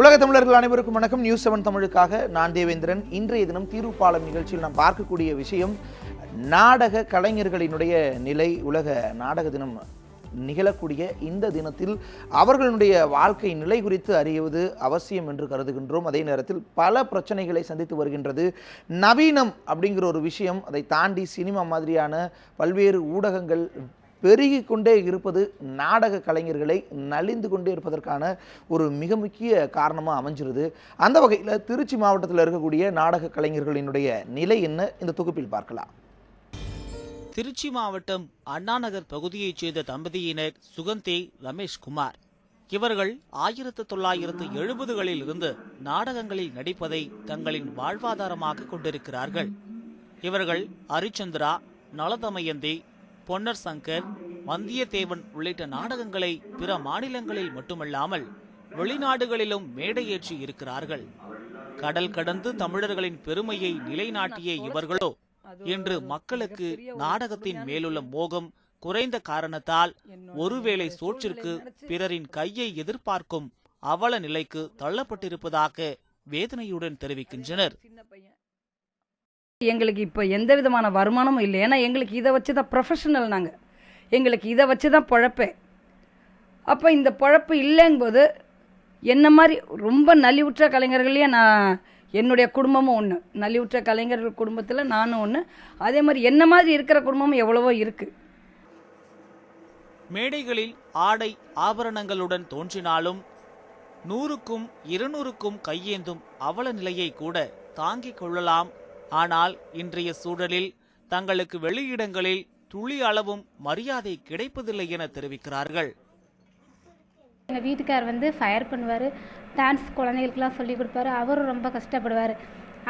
உலக தமிழர்கள் அனைவருக்கும் வணக்கம். நியூஸ் 7 தமிழுக்காக நான் தேவேந்திரன். இன்றைய தினம் தீர்வுப்பாலம் நிகழ்ச்சியில் நாம் பார்க்கக்கூடிய விஷயம் நாடக கலைஞர்களினுடைய நிலை. உலக நாடக தினம் நிகழக்கூடிய இந்த தினத்தில் அவர்களுடைய வாழ்க்கை நிலை குறித்து அறிவது அவசியம் என்று கருதுகின்றோம். அதே நேரத்தில் பல பிரச்சனைகளை சந்தித்து வருகின்றது நவீனம் அப்படிங்கிற ஒரு விஷயம். அதை தாண்டி சினிமா மாதிரியான பல்வேறு ஊடகங்கள் பெருகி கொண்டே இருப்பது நாடக கலைஞர்களை நலிந்து கொண்டே இருப்பதற்கான ஒரு மிக முக்கிய காரணமாக அமைஞ்சிருது. அந்த வகையில் திருச்சி மாவட்டத்தில் இருக்கக்கூடிய நாடக கலைஞர்களினுடைய நிலை என்ன இந்த தொகுப்பில் பார்க்கலாம். திருச்சி மாவட்டம் அண்ணாநகர் பகுதியைச் சேர்ந்த தம்பதியினர் சுகந்தி ரமேஷ்குமார். இவர்கள் 1970களில் இருந்து நாடகங்களில் நடிப்பதை தங்களின் வாழ்வாதாரமாக கொண்டிருக்கிறார்கள். இவர்கள் ஹரிச்சந்திரா, நலதமயந்தி, பொன்னர் சங்கர், வந்தியத்தேவன் உள்ளிட்ட நாடகங்களை பிற மாநிலங்களில் மட்டுமல்லாமல் வெளிநாடுகளிலும் மேடையேற்றி இருக்கிறார்கள். கடல் கடந்து தமிழர்களின் பெருமையை நிலைநாட்டிய இவர்களோ இன்று மக்களுக்கு நாடகத்தின் மேலுள்ள மோகம் குறைந்த காரணத்தால் ஒருவேளை சோற்றிற்கு பிறரின் கையை எதிர்பார்க்கும் அவல நிலைக்கு தள்ளப்பட்டிருப்பதாக வேதனையுடன் தெரிவிக்கின்றனர். எங்களுக்கு இப்போ எந்த விதமான வருமானமும் இல்லை. ஏன்னா எங்களுக்கு இதை வச்சு தான் ப்ரொஃபஷனல். எங்களுக்கு இதை வச்சு தான் பொழப்பே. அப்போ இந்த பொழப்பு இல்லைங்கும்போது என்ன மாதிரி ரொம்ப நலிவுற்ற கலைஞர்களையே என்னுடைய குடும்பமும் ஒன்று. நலிவுற்ற கலைஞர்கள் குடும்பத்தில் நானும் ஒன்று. அதே மாதிரி என்ன மாதிரி இருக்கிற குடும்பமும் எவ்வளவோ இருக்குது. மேடைகளில் ஆடை ஆபரணங்களுடன் தோன்றினாலும் 100க்கும் 200க்கும் கையேந்தும் அவல நிலையை கூட தாங்கிக் கொள்ளலாம். ஆனால் இன்றைய சூழலில் தங்களுக்கு வெளியிடங்களில் துளி அளவும் மரியாதை கிடைப்பதில்லை என தெரிவிக்கிறார்கள். எங்கள் வீட்டுக்கார் ஃபயர் பண்ணுவார். டான்ஸ் குழந்தைகளுக்கெல்லாம் சொல்லி கொடுப்பாரு. அவரும் ரொம்ப கஷ்டப்படுவார்.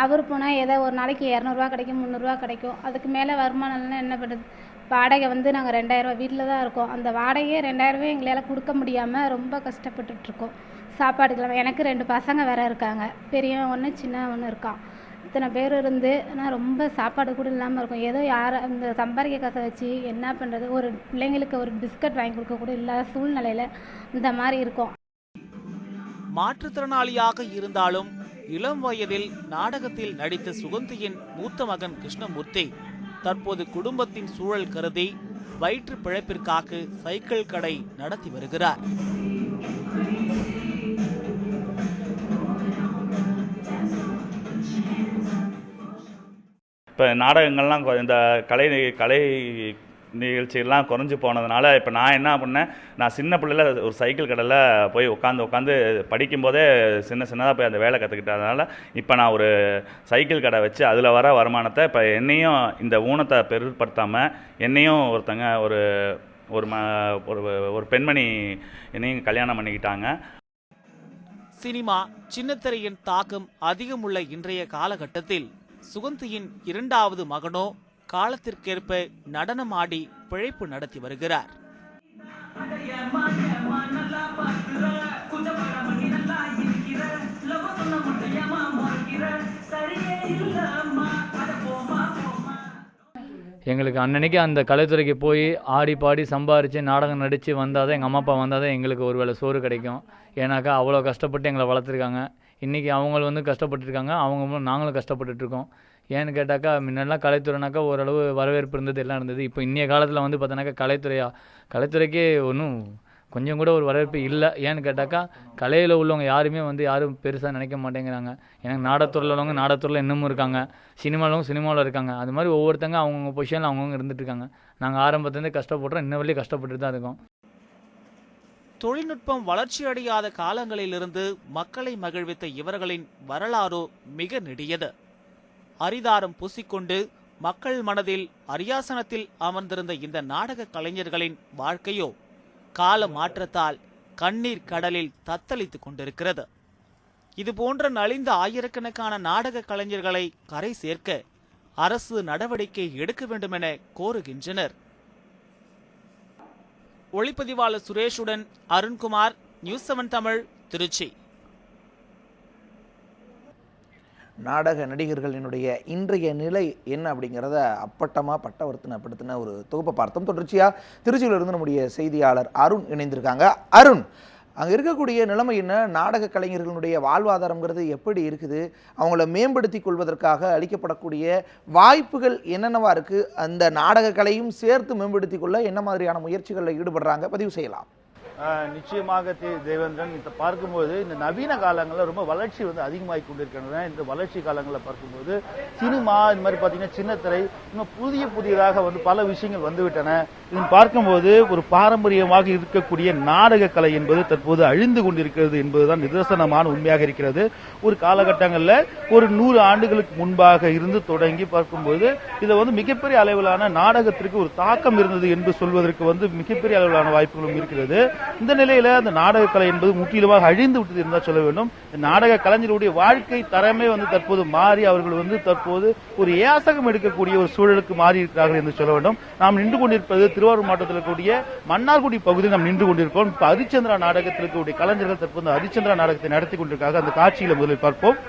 அவர் போனால் ஏதோ ஒரு நாளைக்கு 200 கிடைக்கும், 300 கிடைக்கும். அதுக்கு மேலே வருமானம்லாம் என்ன பண்ணுறது? வாடகை நாங்கள் 2000 வீட்டில் தான் இருக்கோம். அந்த வாடகையே 2000 எங்களால் கொடுக்க முடியாமல் ரொம்ப கஷ்டப்பட்டுட்ருக்கோம். சாப்பாடுக்கெல்லாம் எனக்கு 2 பசங்க வேற இருக்காங்க. பெரியவன் ஒன்று, சின்ன ஒன்று இருக்கான். இத்தனை பேர் இருந்து ஆனால் ரொம்ப சாப்பாடு கூட இல்லாமல் இருக்கும். ஏதோ இந்த சம்பாதிக்க காசை வச்சு என்ன பண்ணுறது? ஒரு பிள்ளைங்களுக்கு ஒரு பிஸ்கட் வாங்கி கொடுக்க கூட இல்லாத சூழ்நிலையில் இந்த மாதிரி இருக்கும். மாற்றுத்திறனாளியாக இருந்தாலும் இளம் வயதில் நாடகத்தில் நடித்த சுகந்தியின் மூத்த மகன் கிருஷ்ணமூர்த்தி தற்போது குடும்பத்தின் சூழல் கருதி வயிற்று பிழைப்பிற்காக சைக்கிள் கடை நடத்தி வருகிறார். இப்போ நாடகங்கள்லாம் இந்த கலை நிகழ்ச்சிகள்லாம் குறைஞ்சி போனதுனால இப்போ நான் என்ன பண்ணேன், நான் சின்ன பிள்ளையில் ஒரு சைக்கிள் கடையில் போய் உட்காந்து படிக்கும்போதே சின்னதாக போய் அந்த வேலை கற்றுக்கிட்டதுனால இப்போ நான் ஒரு சைக்கிள் கடை வச்சு அதில் வர வருமானத்தை இப்போ என்னையும் இந்த ஊனத்தை பெருப்படுத்தாமல் என்னையும் ஒருத்தங்க ஒரு பெண்மணி என்னையும் கல்யாணம் பண்ணிக்கிட்டாங்க. சினிமா சின்னத்திரையின் தாக்கம் அதிகம் உள்ள இன்றைய காலகட்டத்தில் சுகந்தியின் 2வது மகனோ காலத்திற்கேற்ப நடனமாடி பிழைப்பு நடத்தி வருகிறார். எங்களுக்கு அன்னன்னைக்கு அந்த கலைத்துறைக்கு போய் ஆடி பாடி சம்பாரித்து நாடகம் நடித்து வந்தால் தான் எங்கள் அம்மா அப்பா வந்தால் தான் எங்களுக்கு ஒரு வேளை சோறு கிடைக்கும். ஏன்னாக்கா அவ்வளோ கஷ்டப்பட்டு எங்களை வளர்த்துருக்காங்க. இன்றைக்கி அவங்க கஷ்டப்பட்டுருக்காங்க, நாங்களும் கஷ்டப்பட்டுருக்கோம். ஏன்னு கேட்டாக்கா முன்னெல்லாம் கலைத்துறைனாக்கா ஓரளவு வரவேற்பு இருந்தது, எல்லாம் இருந்தது. இப்போ இன்றைய காலத்தில் பார்த்தோன்னாக்கா கலைத்துறைக்கே ஒன்றும் கொஞ்சம் கூட ஒரு வரவேற்பு இல்லை. ஏன்னு கேட்டாக்கா கலையில் உள்ளவங்க யாரும் பெருசாக நினைக்க மாட்டேங்கிறாங்க. எனக்கு நாடகத்துறையில் உள்ளவங்க நாடகத்துறையில் இன்னமும் இருக்காங்க, சினிமாவில் இருக்காங்க. அது மாதிரி ஒவ்வொருத்தங்க அவங்கவுங்க பொசிஷனில் அவங்கவுங்க இருந்துட்டு இருக்காங்க. நாங்கள் ஆரம்பத்துலேருந்து கஷ்டப்படுறோம், இன்ன வரையும் கஷ்டப்பட்டு தான் இருக்கோம். தொழில்நுட்பம் வளர்ச்சியடையாத காலங்களிலிருந்து மக்களை மகிழ்வித்த இவர்களின் வரலாறு மிக நெடியது. அரிதாரம் பூசிக்கொண்டு மக்கள் மனதில் அரியாசனத்தில் அமர்ந்திருந்த இந்த நாடக கலைஞர்களின் வாழ்க்கையோ கால மாற்றத்தால் கண்ணீர் கடலில் தத்தளித்துக் கொண்டிருக்கிறது. இதுபோன்ற நலிந்த ஆயிரக்கணக்கான நாடக கலைஞர்களை கரை சேர்க்க அரசு நடவடிக்கை எடுக்க வேண்டும் என கோருகின்றனர். ஒளிப்பதிவாளர் சுரேஷுடன் அருண்குமார், நியூஸ் 7 தமிழ், திருச்சி. நாடக நடிகர்களினுடைய இன்றைய நிலை என்ன அப்படிங்கிறத பட்டவர்த்தனப்படுத்தின ஒரு தொகுப்பை பார்த்தோம். தொடர்ச்சியாக திருச்சியிலிருந்து நம்முடைய செய்தியாளர் அருண் இணைந்திருக்காங்க. அருண், அங்கே இருக்கக்கூடிய நிலைமை என்ன, நாடக கலைஞர்களுடைய வாழ்வாதாரங்கிறது எப்படி இருக்குது, அவங்கள மேம்படுத்தி கொள்வதற்காக அளிக்கப்படக்கூடிய வாய்ப்புகள் என்னென்னவா இருக்குது, அந்த நாடக கலையும் சேர்த்து மேம்படுத்தி கொள்ள என்ன மாதிரியான முயற்சிகளில் ஈடுபடுறாங்க, பதிவு செய்யலாம். நிச்சயமாக தேவேந்திரன் இதை பார்க்கும்போது இந்த நவீன காலங்களில் ரொம்ப வளர்ச்சி அதிகமாகி கொண்டிருக்கின்றன. இந்த வளர்ச்சி காலங்களில் பார்க்கும்போது சினிமா இந்த மாதிரி பார்த்தீங்கன்னா சின்னத்திரை இன்னும் புதியதாக பல விஷயங்கள் வந்துவிட்டன. இது பார்க்கும்போது ஒரு பாரம்பரியமாக இருக்கக்கூடிய நாடக கலை என்பது தற்போது அழிந்து கொண்டிருக்கிறது என்பதுதான் நிதர்சனமான உண்மையாக இருக்கிறது. ஒரு காலகட்டங்களில் ஒரு 100 ஆண்டுகளுக்கு முன்பாக இருந்து தொடங்கி பார்க்கும்போது இதில் மிகப்பெரிய அளவிலான நாடகத்திற்கு ஒரு தாக்கம் இருந்தது என்று சொல்வதற்கு மிகப்பெரிய அளவிலான வாய்ப்புகளும் இருக்கிறது. இந்த நிலையில அந்த நாடக கலை என்பது முற்றிலுமாக அழிந்து விட்டது என்றால் சொல்ல வேண்டும். நாடக கலைஞருடைய வாழ்க்கை தரமே தற்போது மாறி அவர்கள் தற்போது ஒரு யாசகம் எடுக்கக்கூடிய ஒரு சூழலுக்கு மாறி இருக்கிறார்கள் என்று சொல்ல வேண்டும். நாம் நின்று கொண்டிருப்பது திருவாரூர் மாவட்டத்தில் இருக்கக்கூடிய மன்னார்குடி பகுதியில் நாம் நின்று கொண்டிருக்கோம். இப்ப ஹரிச்சந்திரா நாடகத்தில் இருக்கக்கூடிய கலைஞர்கள் தற்போது ஹரிச்சந்திரா நாடகத்தை நடத்தி கொண்டிருக்காங்க. அந்த காட்சியில முதலில் பார்ப்போம்.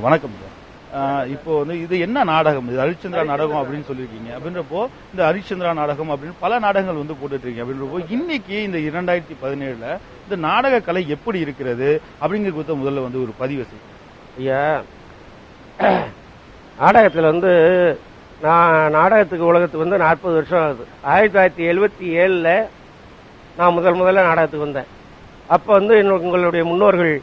வணக்கம் சார். இப்போ இது என்ன நாடகம், இது ஹரிச்சந்திரா நாடகம் அப்படின்னு சொல்லியிருக்கீங்க. அப்படின்றப்போ இந்த ஹரிச்சந்திரா நாடகம் அப்படின்னு பல நாடகங்கள் போட்டுட்டு இருக்கீங்க. அப்படின்றப்போ இன்னைக்கு இந்த 2017 இந்த நாடக கலை எப்படி இருக்கிறது அப்படிங்கிறது முதல்ல ஒரு பதிவு செய்யும். ஐயா, நாடகத்தில் நான் நாடகத்துக்கு உலகத்துக்கு 40 வருஷம் ஆகுது. 1977 நான் முதல்ல நாடகத்துக்கு வந்தேன். அப்போ உங்களுடைய முன்னோர்கள்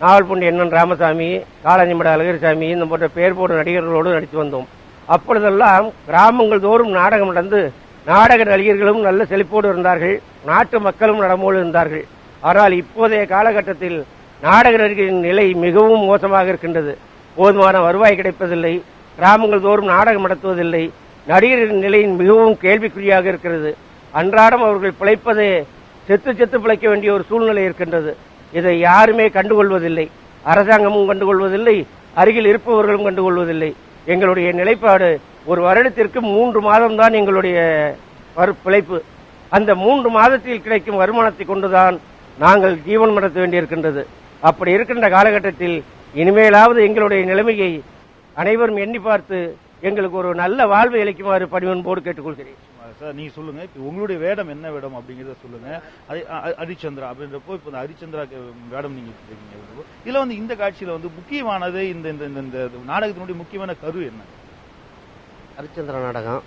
நாவல்பூண்டி என்என் ராமசாமி, காளாஞ்சிமட அழகிரிசாமி இந்த போன்ற பெயர் போடும் நடிகர்களோடு நடித்து வந்தோம். அப்பொழுதெல்லாம் கிராமங்கள் தோறும் நாடகம் நடந்து நாடக நடிகர்களும் நல்ல செழிப்போடு இருந்தார்கள், நாட்டு மக்களும் நடமோடு இருந்தார்கள். ஆனால் இப்போதைய காலகட்டத்தில் நாடக நடிகரின் நிலை மிகவும் மோசமாக இருக்கின்றது. போதுமான வருவாய் கிடைப்பதில்லை, கிராமங்கள் தோறும் நாடகம் நடத்துவதில்லை, நடிகரின் நிலையின் மிகவும் கேள்விக்குறியாக இருக்கிறது. அன்றாடம் அவர்கள் பிழைப்பதே செத்து பிழைக்க வேண்டிய ஒரு சூழ்நிலை இருக்கின்றது. இதை யாருமே கண்டுகொள்வதில்லை, அரசாங்கமும் கண்டுகொள்வதில்லை, அருகில் இருப்பவர்களும் கண்டுகொள்வதில்லை. எங்களுடைய நிலைப்பாடு ஒரு வருடத்திற்கு 3 மாதம் தான் எங்களுடைய பிழைப்பு. அந்த 3 மாதத்தில் கிடைக்கும் வருமானத்தை கொண்டுதான் நாங்கள் ஜீவன் நடத்த வேண்டியிருக்கின்றது. அப்படி இருக்கின்ற காலகட்டத்தில் இனிமேலாவது எங்களுடைய நிலைமையை அனைவரும் எண்ணி பார்த்து எங்களுக்கு ஒரு நல்ல வாழ்வை அளிக்குமாறு பணிவன்போடு கேட்டுக்கொள்கிறேன். சார், நீங்க சொல்லுங்க, இப்ப உங்களுடைய வேடம் என்ன வேடம் அப்படிங்கறத சொல்லுங்க. ஹரிச்சந்திரா அப்படின்றப்போ இப்ப இந்த ஹரிச்சந்திரா வேடம் நீங்க இருக்கீங்க. இதுல இந்த காட்சியில முக்கியமானது இந்த நாடகத்தினுடைய முக்கியமான கரு என்ன? ஹரிச்சந்திரா நாடகம்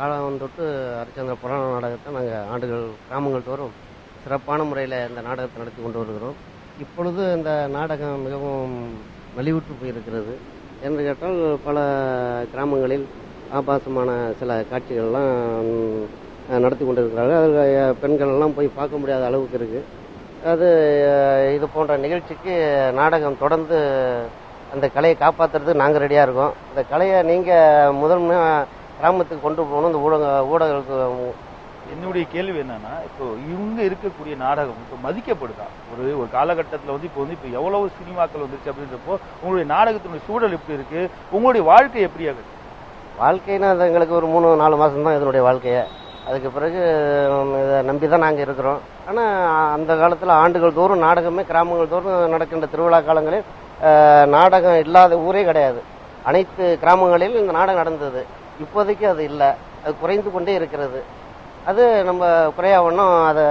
காலம் தொட்டு ஹரிச்சந்திர புராண நாடகத்தை நாங்கள் ஆண்டுகள் கிராமங்கள் தோறும் சிறப்பான முறையில் இந்த நாடகத்தை நடத்தி கொண்டு வருகிறோம். இப்பொழுது இந்த நாடகம் மிகவும் நலிவுற்று போயிருக்கிறது. என்று கேட்டால் பல கிராமங்களில் ஆபாசமான சில காட்சிகள்லாம் நடத்தி கொண்டிருக்கிறார்கள். அதில் பெண்கள் எல்லாம் போய் பார்க்க முடியாத அளவுக்கு இருக்குது. அது இது போன்ற நிகழ்ச்சிக்கு நாடகம் தொடர்ந்து அந்த கலையை காப்பாற்றுறதுக்கு நாங்கள் ரெடியாக இருக்கோம். இந்த கலையை நீங்கள் முதன்மை கிராமத்துக்கு கொண்டு போகணும். இந்த ஊடகங்களுக்கு என்னுடைய கேள்வி என்னன்னா, இப்போ இவங்க இருக்கக்கூடிய நாடகம் இப்போ மதிக்கப்படுதா? ஒரு காலகட்டத்தில் இப்போ எவ்வளவு சினிமாக்கள் வந்துருச்சு அப்படின்றப்போ உங்களுடைய நாடகத்தினுடைய சூழல் எப்படி இருக்கு, உங்களுடைய வாழ்க்கை எப்படி ஆகுது? வாழ்க்கைன்னா அது எங்களுக்கு ஒரு 3-4 மாதம் தான் இதனுடைய வாழ்க்கையை. அதுக்கு பிறகு இதை நம்பி தான் நாங்கள் இருக்கிறோம். ஆனால் அந்த காலத்தில் ஆண்டுகள் தோறும் நாடகமே கிராமங்கள் தோறும் நடக்கின்ற திருவிழா காலங்களில் நாடகம் இல்லாத ஊரே கிடையாது. அனைத்து கிராமங்களிலும் இந்த நாடகம் நடந்தது. இப்போதைக்கு அது இல்லை, அது குறைந்து கொண்டே இருக்கிறது. அது நம்ம குறையாவணும், அதை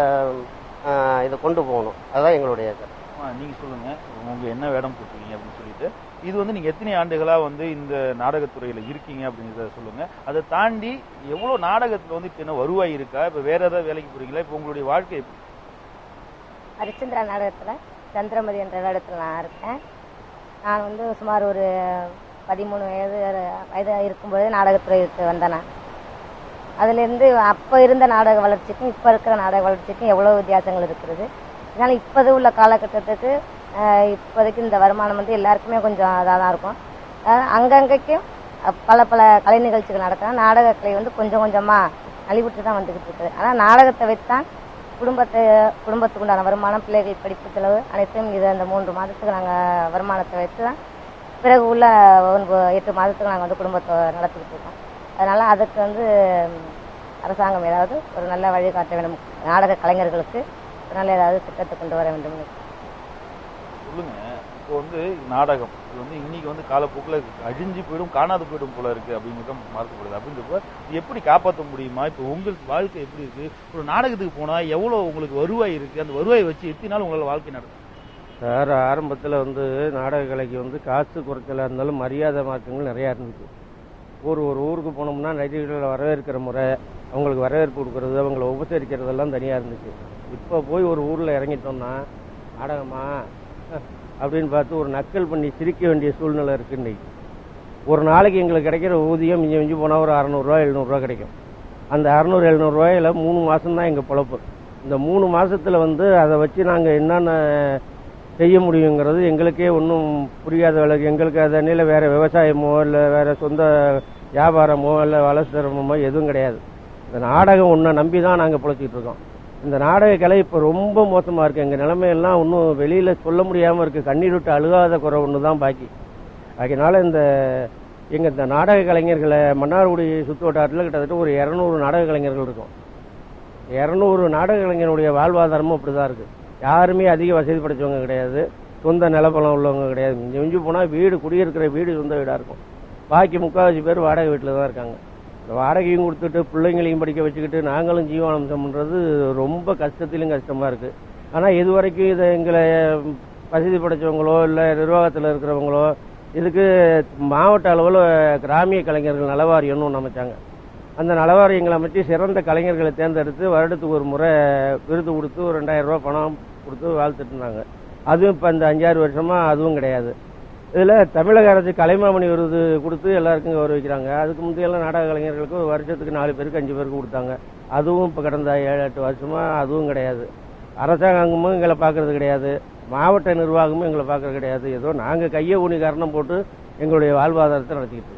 இதை கொண்டு போகணும். அதுதான் எங்களுடைய கருத்து. நீங்கள் சொல்லுங்கள், உங்களுக்கு என்ன வேடம் போட்டுருக்கீங்க அப்படின்னு சொல்லிட்டு, இது நீங்கள் எத்தனை ஆண்டுகளாக இந்த நாடகத்துறையில் இருக்கீங்க அப்படிங்கிறத சொல்லுங்கள். அதை தாண்டி எவ்வளோ நாடகத்தில் இப்போ என்ன வருவாய் இருக்கா, இப்போ வேற ஏதாவது வேலைக்கு போகிறீங்களா, இப்போ உங்களுடைய வாழ்க்கை எப்படி? ஹரிச்சந்திரா நாடகத்தில் சந்திரமதி என்ற வேடத்தில் நான் இருக்கேன். நான் சுமார் ஒரு 13 வயது இருக்கும்போது நாடகத்துறைக்கு வந்தேன். நான் அதுலேருந்து அப்போ இருந்த நாடக வளர்ச்சிக்கும் இப்போ இருக்கிற நாடக வளர்ச்சிக்கும் எவ்வளோ வித்தியாசங்கள் இருக்கிறது. இதனால் இப்போது உள்ள காலகட்டத்துக்கு இப்போதைக்கு இந்த வருமானம் எல்லாருக்குமே கொஞ்சம் இதாக தான் இருக்கும். அங்கங்கேக்கும் பல கலை நிகழ்ச்சிகள் நடத்தினா நாடக கலை கொஞ்சம் கொஞ்சமாக நலிவுற்று தான் வந்துக்கிட்டு இருக்குது. ஆனால் நாடகத்தை வைத்தான் குடும்பத்துக்கு உண்டான வருமானம், பிள்ளைகள் படிப்பு செலவு அனைத்தையும் இது அந்த 3 மாதத்துக்கு நாங்கள் வருமானத்தை வைத்து தான் பிறகு உள்ள 8 மாதத்துக்கு நாங்கள் குடும்பத்தை நடத்திக்கிட்டு இருக்கோம். அதனால் அதுக்கு அரசாங்கம் ஏதாவது ஒரு நல்ல வழிகாட்ட வேண்டும், நாடக கலைஞர்களுக்கு ஒரு நல்ல ஏதாவது திட்டத்தை கொண்டு வர வேண்டும். சொல்லுங்க, இப்போ நாடகம் இது இன்னைக்கு காலப்போக்கில் அழிஞ்சு போயிடும், காணாது போயிடும் போல இருக்கு அப்படிங்கிறத மறக்கப்படுது. அப்படின்றப்ப எப்படி காப்பாற்ற முடியுமா? இப்போ உங்களுக்கு வாழ்க்கை எப்படி இருக்கு? ஒரு நாடகத்துக்கு போனா எவ்வளவு உங்களுக்கு வருவாய் இருக்கு? அந்த வருவாயை வச்சு எத்தனை நாள் உங்களால் வாழ்க்கை நடக்கும்? சார், ஆரம்பத்தில் நாடக கலைக்கு காசு குறைச்சலாக இருந்தாலும் மரியாதை மாற்றங்கள் நிறையா இருந்துச்சு. ஒரு ஊருக்கு போனோம்னா நடிகர்களை வரவேற்கிற முறை, அவங்களுக்கு வரவேற்பு கொடுக்கறது, அவங்கள உபசரிக்கிறதெல்லாம் தனியாக இருந்துச்சு. இப்போ போய் ஒரு ஊரில் இறங்கிட்டோம்னா நாடகமா அப்படின்னு பார்த்து ஒரு நக்கல் பண்ணி சிரிக்க வேண்டிய சூழ்நிலை இருக்கு இன்னைக்கு. ஒரு நாளைக்கு எங்களுக்கு கிடைக்கிற ஊதியம் மிஞ்சி போனால் ஒரு 600 700 கிடைக்கும். அந்த 600 700 3 மாதம் தான் எங்கள் பொழப்பு. இந்த 3 மாதத்தில் அதை வச்சு நாங்கள் என்னென்ன செய்ய முடியுங்கிறது எங்களுக்கே ஒன்றும் புரியாத வேலை. எங்களுக்கு அதனில வேறு விவசாயமோ இல்லை வேறு சொந்த வியாபாரமோ இல்லை வளர்ச்சிரமோ எதுவும் கிடையாது. இந்த நாடகம் ஒன்றை நம்பி தான் நாங்கள் பிழைச்சிட்டு இருக்கோம். இந்த நாடக கலை இப்போ ரொம்ப மோசமாக இருக்குது. எங்கள் நிலைமையெல்லாம் இன்னும் வெளியில் சொல்ல முடியாமல் இருக்குது. கண்ணீர் விட்டு அழுகாத குறை ஒன்று தான் பாக்கி. அதனால் இந்த நாடக கலைஞர்களை மன்னார்குடி சுற்று வட்டாரத்தில் கிட்டத்தட்ட ஒரு 200 நாடக கலைஞர்கள் இருக்கும். 200 நாடக கலைஞருடைய வாழ்வாதாரமும் அப்படி தான் இருக்குது. யாருமே அதிக வசதி படைச்சவங்க கிடையாது, சொந்த நிலப்பலம் உள்ளவங்க கிடையாது. மிஞ்சி போனால் வீடு, குடியிருக்கிற வீடு சொந்த வீடாக இருக்கும். பாக்கி 3/4 பேர் வாடகை வீட்டில் தான் இருக்காங்க. இந்த வாடகையும் கொடுத்துட்டு பிள்ளைங்களையும் படிக்க வச்சுக்கிட்டு நாங்களும் ஜீவனாம்சம் பண்ணுறது ரொம்ப கஷ்டத்திலும் கஷ்டமாக இருக்குது. ஆனால் இது வரைக்கும் இதை எங்களை வசதி படைச்சவங்களோ இல்லை நிர்வாகத்தில் இருக்கிறவங்களோ இதுக்கு மாவட்ட அளவில் கிராமிய கலைஞர்கள் நலவாரியம்னு ஒன்று அமைச்சாங்க. அந்த நலவாரியங்களை அமைச்சு சிறந்த கலைஞர்களை தேர்ந்தெடுத்து வருடத்துக்கு ஒரு முறை விருது கொடுத்து ஒரு 2000 ரூபா பணம் கொடுத்து வாழ்த்துட்டு இருந்தாங்க. அதுவும் இப்போ இந்த 5-6 வருஷமாக அதுவும் கிடையாது. இதில் தமிழக அரசு கலைமாமணி விருது கொடுத்து எல்லாருக்கும் கௌரவிக்கிறாங்க. அதுக்கு முந்தையெல்லாம் நாடக கலைஞர்களுக்கு ஒரு வருஷத்துக்கு 4 பேருக்கு 5 பேருக்கு கொடுத்தாங்க. அதுவும் இப்போ கடந்த 7-8 வருஷமாக அதுவும் கிடையாது. அரசாங்கமும் எங்களை பார்க்கறது கிடையாது, மாவட்ட நிர்வாகமும் எங்களை பார்க்கறது கிடையாது. ஏதோ நாங்கள் கையை ஊனி காரணம் போட்டு எங்களுடைய வாழ்வாதாரத்தை நடத்திக்கிட்டு இருக்கோம்.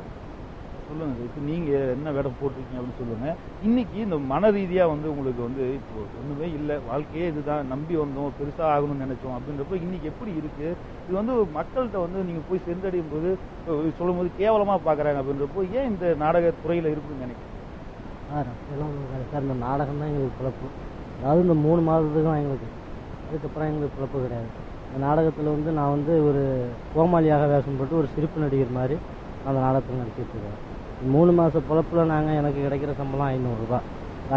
சொல்லுங்க, இப்போ நீங்கள் என்ன வேடம் போட்டிருக்கீங்க அப்படின்னு சொல்லுங்க. இன்னைக்கு இந்த மன ரீதியாக உங்களுக்கு இப்போ ஒன்றுமே இல்லை, வாழ்க்கையே இதுதான், நம்பி வந்தோம், பெருசாக ஆகணும்னு நினைச்சோம் அப்படின்றப்ப இன்னைக்கு எப்படி இருக்கு? இது மக்கள்கிட்ட நீங்கள் போய் சென்றடையும் போது சொல்லும் போது கேவலமாக பார்க்குறாங்க அப்படின்றப்போ ஏன் இந்த நாடக துறையில் இருக்குன்னு நினைக்கிறேன்? சார், இந்த நாடகம் தான் எங்களுக்கு பிழப்பு. அதாவது இந்த 3 மாதத்துக்கு தான் எங்களுக்கு, அதுக்கப்புறம் எங்களுக்கு பிழப்பு கிடையாது. இந்த நாடகத்தில் நான் ஒரு கோமாளியாக வேஷம் போட்டு ஒரு சிரிப்பு நடிகர் மாதிரி அந்த நாடகத்தில் நடிச்சிட்டு இருக்கேன். 3 மாத பொழப்பில் எனக்கு கிடைக்கிற சம்பளம் 500 ரூபா.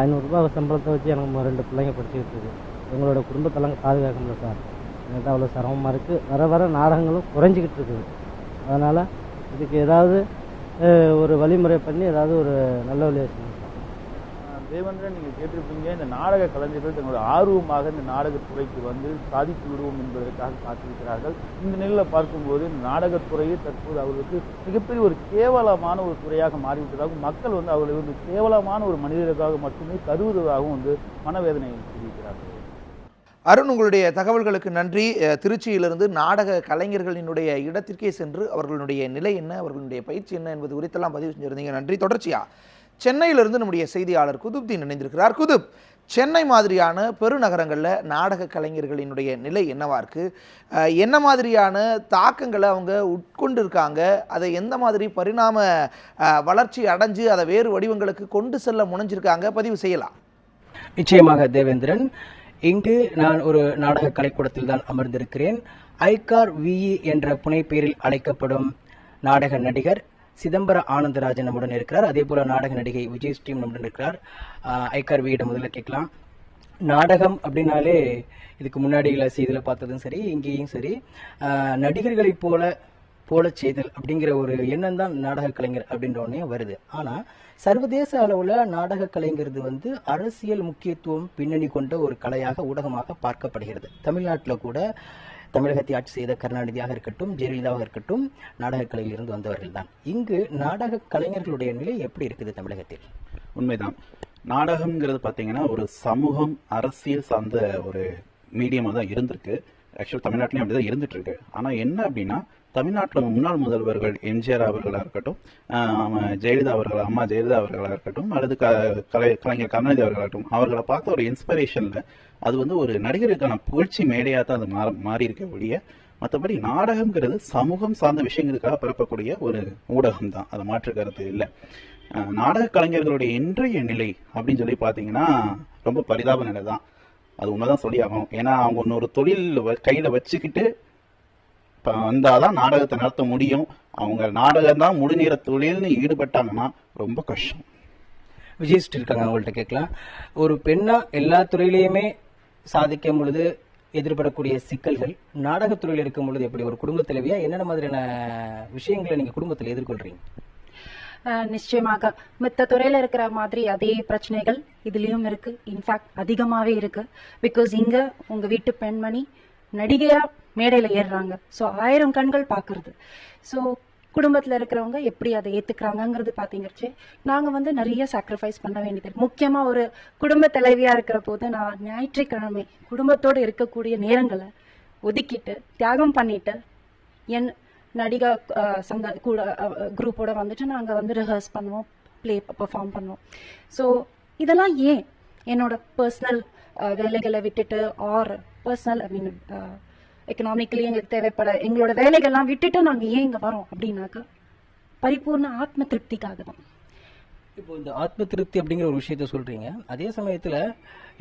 500 ரூபா சம்பளத்தை வச்சு எனக்கு 2 பிள்ளைங்க படிச்சுக்கிட்டு இருக்கு. எங்களோட குடும்பத்தெல்லாம் பாதுகாக்க முடியல சார். எனக்கு அவ்வளோ சிரமமாக இருக்குது. வர நாடகங்களும் குறைஞ்சிக்கிட்டு இருக்குது. அதனால் இதுக்கு ஏதாவது ஒரு வழிமுறை பண்ணி ஏதாவது ஒரு நல்ல வழியாக செய்யணும். தேவேந்திரன், நீங்கள் கேட்டிருப்பீங்க, இந்த நாடக கலைஞர்கள் தங்களோட ஆர்வமாக இந்த நாடகத்துறைக்கு சாதித்து விடுவோம் என்பதற்காக காத்திருக்கிறார்கள். இந்த நிலையில் பார்க்கும்போது இந்த நாடகத்துறையை தற்போது அவர்களுக்கு மிகப்பெரிய ஒரு கேவலமான ஒரு துறையாக மாறிவிட்டதாகவும், மக்கள் அவர்களை கேவலமான ஒரு மனிதர்களாக மட்டுமே கருதுவதாகவும் மனவேதனை தெரிவிக்கிறார்கள். அருண், உங்களுடைய தகவல்களுக்கு நன்றி. திருச்சியிலிருந்து நாடக கலைஞர்களினுடைய இடத்திற்கே சென்று அவர்களுடைய நிலை என்ன, அவர்களுடைய பயிற்சி என்ன என்பது குறித்தெல்லாம் பதிவு செஞ்சிருந்தீங்க. நன்றி. தொடர்ச்சியா சென்னையிலிருந்து நம்முடைய செய்தியாளர் குதுப்தீன் இணைந்திருக்கிறார். குதுப், சென்னை மாதிரியான பெருநகரங்களில் நாடக கலைஞர்களினுடைய நிலை என்னவா இருக்கு? என்ன மாதிரியான தாக்கங்களை அவங்க உட்கொண்டு இருக்காங்க? அதை எந்த மாதிரி பரிணாம வளர்ச்சி அடைஞ்சு அதை வேறு வடிவங்களுக்கு கொண்டு செல்ல முனைஞ்சிருக்காங்க? பதிவு செய்யலாம். நிச்சயமாக தேவேந்திரன், இங்கு நான் ஒரு நாடக கலைக்கூடத்தில் தான் அமர்ந்திருக்கிறேன். ஐகார் விஇ என்ற புனைப்பெயரில் அழைக்கப்படும் நாடக நடிகர் சிதம்பர ஆனந்தராஜன் நம்முடன் இருக்கிறார். அதே போல நாடக நடிகை விஜயஸ்ரீம் நம்முடன் இருக்கிறார். ஐகார் வியிடம் முதல்ல கேட்கலாம். நாடகம் அப்படின்னாலே இதுக்கு முன்னாடிகளை செய்தியில் பார்த்ததும் சரி, இங்கேயும் சரி, நடிகர்களை போல செய்தல் அப்படிங்கிற ஒரு எண்ணம் தான் நாடக கலைஞர் அப்படின்ற ஒன்னே வருது. ஆனால் சர்வதேச அளவில் நாடக கலைங்கிறது அரசியல் முக்கியத்துவம் பின்னணி கொண்ட ஒரு கலையாக, ஊடகமாக பார்க்கப்படுகிறது. தமிழ்நாட்டில் கூட தமிழகத்தை ஆட்சி செய்த கருணாநிதியாக இருக்கட்டும், ஜெயலலிதாவாக இருக்கட்டும், நாடகக்கலையில் இருந்து வந்தவர்கள் தான். இங்கு நாடக கலைஞர்களுடைய நிலை எப்படி இருக்குது தமிழகத்தில்? உண்மைதான். நாடகம்ங்கிறது பார்த்தீங்கன்னா ஒரு சமூகம், அரசியல் சார்ந்த ஒரு மீடியமாக தான் இருந்திருக்கு. ஆக்சுவல் தமிழ்நாட்டிலையும் அப்படிதான் இருந்துட்டு இருக்கு. ஆனால் என்ன அப்படின்னா, தமிழ்நாட்டில் முன்னாள் முதல்வர்கள் எம்ஜிஆர் அவர்களாக இருக்கட்டும், ஜெயலலிதா அவர்கள், அம்மா ஜெயலலிதா அவர்களாக இருக்கட்டும், அல்லது கலைஞர் கருணாநிதி அவர்களாகட்டும், அவர்களை பார்த்த ஒரு இன்ஸ்பிரேஷன்ல அது ஒரு நடிகருக்கான புகழ்ச்சி மேடையாக தான் அது மாறி இருக்க ஒழிய, மற்றபடி நாடகம்ங்கிறது சமூகம் சார்ந்த விஷயங்களுக்காக பரப்பக்கூடிய ஒரு ஊடகம் தான், அதை மாற்று கருத்து இல்லை. நாடக கலைஞர்களுடைய இன்றைய நிலை அப்படின்னு சொல்லி பார்த்தீங்கன்னா ரொம்ப பரிதாப நிலை தான். அது உண்மைதான் சொல்லி ஆகணும். ஏன்னா அவங்க இன்னொரு தொழில் கையில் வச்சுக்கிட்டு இப்போ வந்தாதான் நாடகத்தை நடத்த முடியும். அவங்க நாடகம் தான் முழு நேர தொழில்னு ஈடுபட்டாங்கன்னா ரொம்ப கஷ்டம். விஜய் இருக்காங்க, அவங்கள்ட்ட கேட்கலாம். ஒரு பெண்ணா எல்லா துறையிலையுமே சாதிக்கும் பொழுது எதிர்படக்கூடிய சிக்கல்கள் நாடகத்துறையில் இருக்கும் பொழுது எப்படி ஒரு குடும்ப தலைவியா என்னென்ன மாதிரியான விஷயங்களை நீங்க குடும்பத்தில் எதிர்கொள்றீங்க? நிச்சயமாக மித்த துறையில இருக்கிற மாதிரி அதே பிரச்சனைகள் இதுலயும் இருக்கு. இன்ஃபேக்ட் அதிகமாவே இருக்கு. பிகாஸ் இங்க உங்க வீட்டு பெண்மணி நடிகையா மேடையில ஏறுறாங்க. ஸோ 1000 கண்கள் பாக்குறது. ஸோ குடும்பத்துல இருக்கிறவங்க எப்படி அதை ஏத்துக்கிறாங்கிறது பாத்தீங்கச்சு நாங்க வந்து நிறைய சாக்ரிஃபைஸ் பண்ண வேண்டியது. முக்கியமா ஒரு குடும்ப தலைவியா இருக்கிற போது நான் ஞாயிற்றுக்கிழமை குடும்பத்தோடு இருக்கக்கூடிய நேரங்களை ஒதுக்கிட்டு தியாகம் பண்ணிட்டு என் நடிகா சங்க கூட குரூப்போட வந்துட்டு நாங்க வந்து ரிஹர்ஸ் பண்ணுவோம், பெர்ஃபார்ம் பண்ணுவோம். ஸோ இதெல்லாம் ஏன் என்னோட பர்சனல் வேலைகளை விட்டுட்டு or personal I mean economically எங்களுக்கு தேவைப்பட எங்களோட வேலைகள்லாம் விட்டுட்டு நாங்க ஏன் இங்க வரோம் அப்படின்னாக்கா பரிபூர்ண ஆத்ம திருப்திக்காக தான். இப்போ இந்த ஆத்ம திருப்தி அப்படிங்கிற ஒரு விஷயத்த சொல்றீங்க. அதே சமயத்துல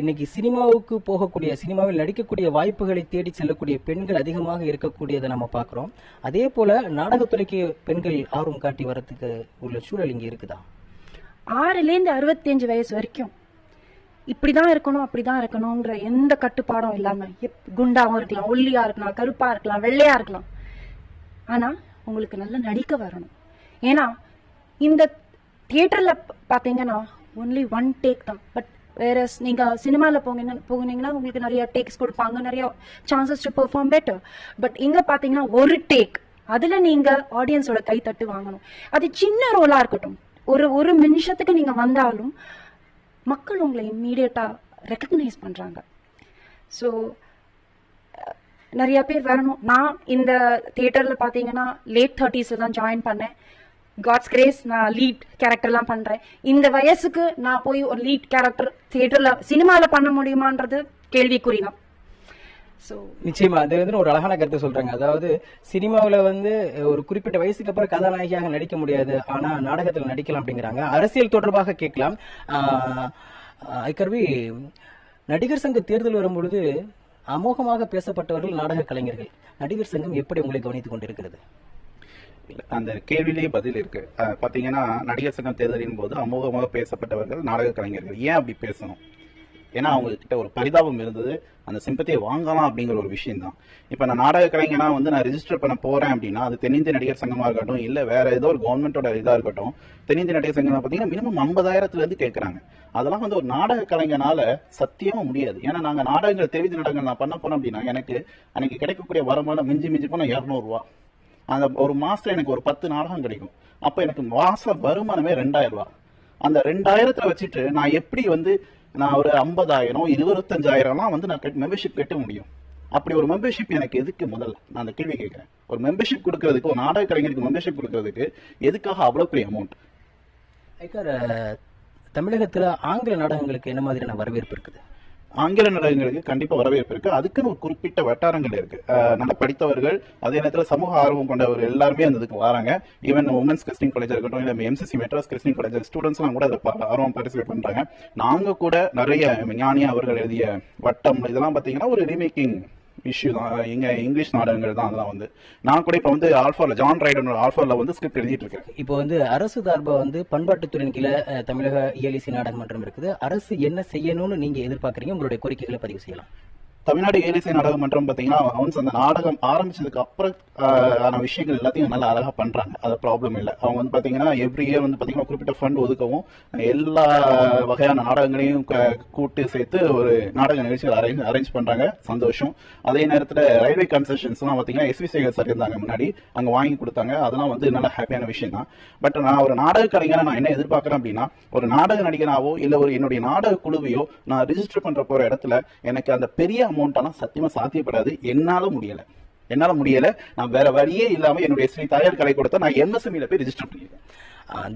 இன்னைக்கு சினிமாவுக்கு போகக்கூடிய, சினிமாவில் நடிக்கக்கூடிய வாய்ப்புகளை தேடி செல்லக்கூடிய பெண்கள் அதிகமாக இருக்கக்கூடியதை நம்ம பார்க்கிறோம். அதே போல நாடகத்துறைக்கு பெண்கள் ஆர்வம் காட்டி வரதுக்கு உள்ள சூழல் இங்க இருக்குதா? 6லேருந்து 65 வயசு வரைக்கும் இப்படிதான் இருக்கணும் அப்படிதான் இருக்கணும்ன்ற எந்த கட்டுப்பாடும் இல்லாம குண்டாவும் இருக்கலாம், ஒல்லியா இருக்கலாம், கருப்பா இருக்கலாம், வெள்ளையா இருக்கலாம். ஆனா உங்களுக்கு நல்லா நடிக்க வரணும். ஏன்னா இந்த தியேட்டர்ல பாத்தீங்கன்னா ஒன்லி 1 டேக் தான். பட் வேற நீங்க சினிமால போனீங்கன்னா உங்களுக்கு நிறைய டேக்ஸ் கொடுப்பாங்க, நிறைய chances to perform better. But இங்க பாத்தீங்கன்னா ஒரு டேக், அதுல நீங்க ஆடியன்ஸோட கை தட்டு வாங்கணும். அது சின்ன ரோலா இருக்கட்டும், ஒரு நிமிஷத்துக்கு நீங்க வந்தாலும் மக்கள் உங்களை இம்மீடியட்டா ரெக்கக்னைஸ் பண்றாங்க. ஸோ நிறைய பேர் வரணும். நான் இந்த தியேட்டர்ல பாத்தீங்கன்னா லேட் 30s தான் ஜாயின் பண்ணேன். காட்ஸ் கிரேஸ் நான் லீட் கேரக்டர்லாம் பண்றேன். இந்த வயசுக்கு நான் போய் ஒரு லீட் கேரக்டர் தியேட்டர்ல சினிமால பண்ண முடியுமான்றது கேள்விக்குறிதான். நிச்சயமா அது வந்து ஒரு அழகான கருத்தை சொல்றாங்க. அதாவது சினிமாவில வந்து ஒரு குறிப்பிட்ட வயசுக்கு அப்புறம் கதாநாயகியாக நடிக்க முடியாது, ஆனா நாடகத்தில் நடிக்கலாம் அப்படிங்கிறாங்க. அரசியல் தொடர்பாக கேட்கலாம். ஐக்கர்வி, நடிகர் சங்க தேர்தல் வரும்பொழுது அமோகமாக பேசப்பட்டவர்கள் நாடக கலைஞர்கள். நடிகர் சங்கம் எப்படி உங்களை கவனித்துக் கொண்டிருக்கிறது? அந்த கேள்வியிலேயே பதில் இருக்கு. பாத்தீங்கன்னா நடிகர் சங்கம் தேர்தலின் போது அமோகமாக பேசப்பட்டவர்கள் நாடக கலைஞர்கள். ஏன் அப்படி பேசணும்? ஏன்னா அவங்க கிட்ட ஒரு பரிதாபம் இருந்தது, அந்த சிம்பத்தியை வாங்கலாம் அப்படிங்கிற ஒரு விஷயம் தான். இப்ப நான் நாடக கலைஞனா வந்து நான் ரெஜிஸ்டர் பண்ண போறேன் அப்படின்னா அது தென்னிந்திய நடிகர் சங்கமா இருக்கட்டும், இல்ல வேற ஏதோ ஒரு கவர்மெண்டோட இதா இருக்கட்டும், தென்னிந்திய நடிகர் சங்கம் பாத்தீங்கன்னா மினிமம் 50,000 இருந்து கேட்கறாங்க. அதெல்லாம் வந்து ஒரு நாடக கலைஞனால சத்தியமா முடியாது. ஏன்னா நாங்க நாடகங்கள் தெரிவித்த நாடகங்கள் நான் பண்ண போனோம் அப்படின்னா எனக்கு கிடைக்கக்கூடிய வருமானம் மிஞ்சி போனா 200 ரூபா. அந்த ஒரு மாசத்துல எனக்கு ஒரு 10 நாடகம் கிடைக்கும். அப்ப எனக்கு மாச வருமானமே 2000 ரூபா. அந்த 2000 வச்சுட்டு நான் எப்படி வந்து நான் ஒரு 50,000 25,000 வந்து நான் மெம்பர்ஷிப் கட்ட முடியும்? அப்படி ஒரு மெம்பர்ஷிப் எனக்கு எதுக்கு? முதல்ல நான் அந்த கேள்வி கேட்கிறேன். ஒரு மெம்பர்ஷிப் கொடுக்கறதுக்கு, ஒரு நாடக கலைஞருக்கு மெம்பர்ஷிப் கொடுக்கறதுக்கு எதுக்காக அவ்வளவு பெரிய அமௌண்ட்? தமிழகத்துல ஆங்கில நாடகங்களுக்கு என்ன மாதிரியான வரவேற்பு இருக்குது? ஆங்கில நாடகங்களுக்கு கண்டிப்பா வரவேற்பு இருக்கு. அதுக்குன்னு ஒரு குறிப்பிட்ட வட்டாரங்கள் இருக்கு. நல்ல படித்தவர்கள், அதே நேரத்தில் சமூக ஆர்வம் கொண்டவர்கள் எல்லாருமே அந்த இதுக்கு வராங்க. ஈவன் உமன்ஸ் கிறிஸ்டின் காலேஜ் இருக்கட்டும், இல்ல MCC Madras Christian college students எல்லாம் கூட அதை ஆர்வம் பார்ட்டிசிபேட் பண்றாங்க. நாங்க கூட நிறைய ஞானியா அவர்கள் எழுதிய வட்டம் இதெல்லாம் பாத்தீங்கன்னா ஒரு ரீமேக்கிங் இஷ்யூ தான். எங்க இங்கிலீஷ் நாடகங்கள் தான். அதெல்லாம் வந்து நான் கூட இப்ப வந்து ஆல்ஃபால ஜான் ரைடன் ஆல்ஃபால வந்து ஸ்கிரிப்ட் எழுதிட்டு இருக்கேன். இப்போ வந்து அரசு சார்பா வந்து பண்பாட்டுத்துறையின் கீழே தமிழக இயலிசை நாடக மன்றம் இருக்குது. அரசு என்ன செய்யணும்னு நீங்க எதிர்பார்க்கறீங்க? உங்களுடைய கோரிக்கைகளை பதிவு செய்யலாம். தமிழ்நாடு இயலிசை நாடக மன்றம் பாத்தீங்கன்னா அவங்க அந்த நாடகம் ஆரம்பிச்சதுக்கு அப்புறம் விஷயங்கள் எல்லாத்தையும் நல்லா அழகா பண்றாங்க. அது ப்ராப்ளம் இல்லை. அவங்க வந்து பாத்தீங்கன்னா எவ்ரி இயர் வந்து பாத்தீங்கன்னா குறிப்பிட்ட ஃபண்ட் ஒதுக்கவும் எல்லா வகையான நாடகங்களையும் கூட்டு சேர்த்து ஒரு நாடக நிகழ்ச்சிகள் அரேஞ்ச் பண்றாங்க. சந்தோஷம். அதே நேரத்தில் ரயில்வே கன்செஷன்ஸ் எல்லாம் பாத்தீங்கன்னா எஸ்வி சேகர் சார் இருந்தாங்க முன்னாடி, அங்க வாங்கி கொடுத்தாங்க. அதெல்லாம் வந்து நல்ல ஹாப்பியான விஷயம் தான். பட் நான் ஒரு நாடக கலைஞரை நான் என்ன எதிர்பார்க்கறேன் அப்படின்னா, ஒரு நாடக நடிகனாவோ இல்ல ஒரு என்னுடைய நாடக குழுவையோ நான் ரிஜிஸ்டர் பண்ற போற இடத்துல எனக்கு அந்த பெரிய அமௌண்ட் சத்தியமா சாத்தியப்படாது. என்னால முடியல. நான் வேற வழியே இல்லாம என்னுடைய ஸ்ரீ தாயார் கலை கொடுத்தா நான் எம்எஸ்எம்இல போய் ரிஜிஸ்டர் பண்ணிருக்கேன்.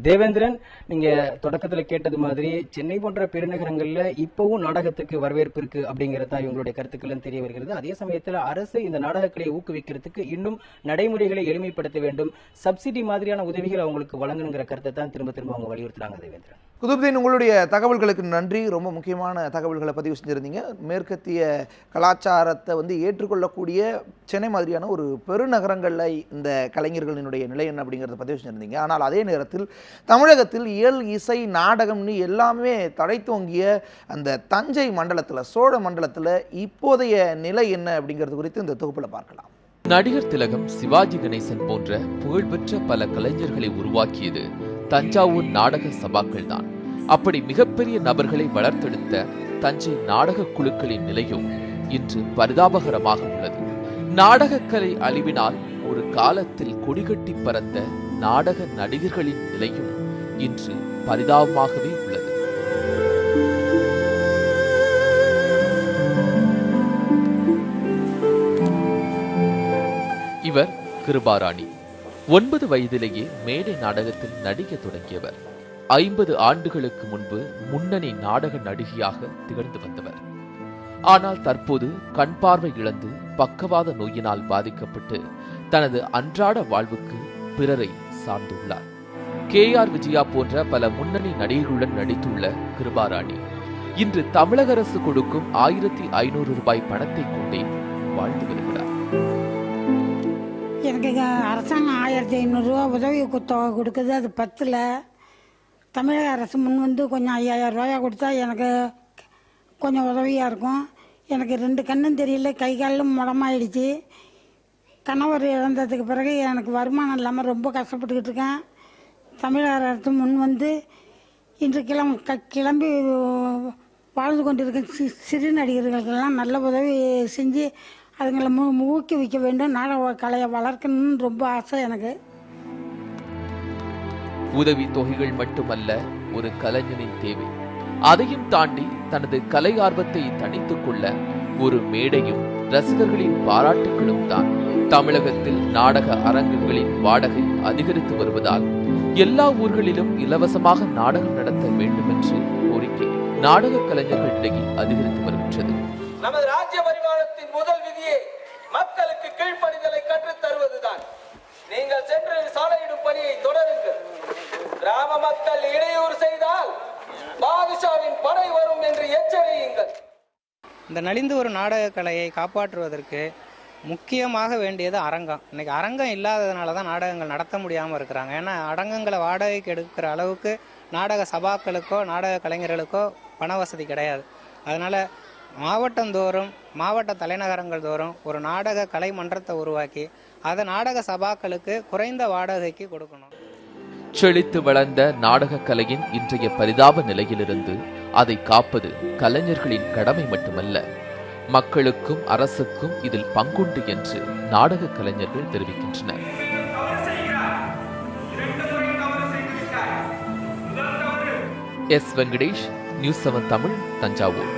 தேவேந்திரன், நீங்க தொடக்கத்துல கேட்டது மாதிரி சென்னை போன்ற பெருநகரங்கள்ல இப்பவும் நாடகத்துக்கு வரவேற்பு இருக்கு அப்படிங்கறதா இவங்களுடைய கருத்துக்கள் தெரிய வருகிறது. அதே சமயத்துல அரசு இந்த நாடகக்கலையை ஊக்குவிக்கிறதுக்கு இன்னும் நடைமுறைகளை எளிமைப்படுத்த வேண்டும், சப்சிடி மாதிரியான உதவிகள் அவங்களுக்கு வழங்கணுங்கிற கருத்தை தான் திரும்ப திரும்ப அவங்க வலியுறுத்துறாங்க. தேவேந்திரன், குதுப்தீன், உங்களுடைய தகவல்களுக்கு நன்றி. ரொம்ப முக்கியமான தகவல்களை பதிவு செஞ்சிருந்தீங்க. மேற்கத்திய கலாச்சாரத்தை ஏற்றுக்கொள்ளக்கூடிய சென்னை மாதிரியான ஒரு பெருநகரங்களில் இந்த கலைஞர்களினுடைய நிலை என்ன அப்படிங்கிறத பதிவு செஞ்சிருந்தீங்க. ஆனால் அதே நேரத்தில் தமிழகத்தில் இயல், இசை, நாடகம்னு எல்லாமே தழைத்தோங்கிய அந்த தஞ்சை மண்டலத்தில், சோழ மண்டலத்தில் இப்போதைய நிலை என்ன அப்படிங்கிறது குறித்து இந்த தொகுப்பில் பார்க்கலாம். நடிகர் திலகம், சிவாஜி கணேசன் போன்ற புகழ்பெற்ற பல கலைஞர்களை உருவாக்கியது தஞ்சாவூர் நாடக சபாக்கள் தான். அப்படி மிகப்பெரிய நபர்களை வளர்த்தெடுத்த தஞ்சை நாடக குழுக்களின் நிலையும் இன்று பரிதாபகரமாக உள்ளது. நாடகக்கலை அழிவினால் ஒரு காலத்தில் கொடிகட்டி பறந்த நாடக நடிகர்களின் நிலையும் இன்று பரிதாபமாகவே உள்ளது. இவர் கிருபாராணி. 9 வயதிலேயே மேடை நாடகத்தில் நடிக்க தொடங்கியவர். 50 ஆண்டுகளுக்கு முன்பு முன்னணி நாடக நடிகையாக திகழ்ந்து வந்தவர். ஆனால் தற்போது கண் பார்வை இழந்து பக்கவாத நோயினால் பாதிக்கப்பட்டு தனது அன்றாட வாழ்வுக்கு பிறரை சார்ந்துள்ளார். KR விஜயா போன்ற பல முன்னணி நடிகைகளுடன் நடித்துள்ள கிருபாராணி இன்று தமிழக அரசு கொடுக்கும் 1500 ரூபாய் பணத்தை கொண்டே வாழ்ந்து வருகிறார். எனக்கு அரசாங்கம் 1500 ரூபா உதவி தொகை கொடுக்குது, அது பத்தில். தமிழக அரசு முன் வந்து கொஞ்சம் 5000 ரூபாயா கொடுத்தா எனக்கு கொஞ்சம் உதவியாக இருக்கும். எனக்கு 2 கண்ணும் தெரியல, கை காலும் முடமாயிடுச்சு. கணவர் இழந்ததுக்கு பிறகு எனக்கு வருமானம் இல்லாமல் ரொம்ப கஷ்டப்பட்டுக்கிட்டு இருக்கேன். தமிழக அரசு முன் வந்து இன்று கிளம்பி வாழ்ந்து கொண்டிருக்க சிறு நடிகர்களுக்கெல்லாம் நல்ல உதவி செஞ்சு அதுங்களை ஊக்குவிக்க வேண்டும். நாடக கலையை வளர்க்கணும்னு ரொம்ப ஆசை எனக்கு. உதவி தொகைகள் மட்டுமல்ல ஒரு கலைஞனின் தேவை. அதையும் தாண்டி தனது கலை ஆர்வத்தை தணித்துக் கொள்ள ஒரு மேடையும் ரசிகர்களின் பாராட்டுகளும் தான். தமிழகத்தில் நாடக அரங்குகளின் வாடகை அதிகரித்து வருவதால் எல்லா ஊர்களிலும் இலவசமாக நாடகம் நடத்த வேண்டும் என்று கோரிக்கை நாடக கலைஞர்களிடையே அதிகரித்து வருகின்றது. நமது ராஜ்ய பரிமாணத்தின் முதல் விதியே மக்களுக்கு கீழ்ப்படிதலை கற்றுத் தருவதுதான். நீங்கள் சென்று சாலையிடும் பணியை தொடருங்கள். கிராம மக்கள் இடையூறு செய்தால் பாதுஷாவின் படை வரும் என்று எச்சரியுங்கள். இந்த நலிந்து ஒரு நாடக கலையை காப்பாற்றுவதற்கு முக்கியமாக வேண்டியது அரங்கம். இன்னைக்கு அரங்கம் இல்லாததுனால தான் நாடகங்கள் நடத்த முடியாமல் இருக்கிறாங்க. ஏன்னா அரங்கங்களை வாடகைக்கு எடுக்கிற அளவுக்கு நாடக சபாக்களுக்கோ நாடக கலைஞர்களுக்கோ பண வசதி கிடையாது. அதனால் மாவட்டந்தோறும் மாவட்ட தலைநகரங்கள் தோறும் ஒரு நாடக கலை மன்றத்தை உருவாக்கி அதை நாடக சபாக்களுக்கு குறைந்த வாடகைக்கு கொடுக்கணும். செழித்து வளர்ந்த நாடக கலையின் இன்றைய பரிதாப நிலையிலிருந்து அதை காப்பது கலைஞர்களின் கடமை மட்டுமல்ல, மக்களுக்கும் அரசுக்கும் இதில் பங்குண்டு என்று நாடக கலைஞர்கள் தெரிவிக்கின்றனர். எஸ். வெங்கடேஷ், நியூஸ் 7 தமிழ், தஞ்சாவூர்.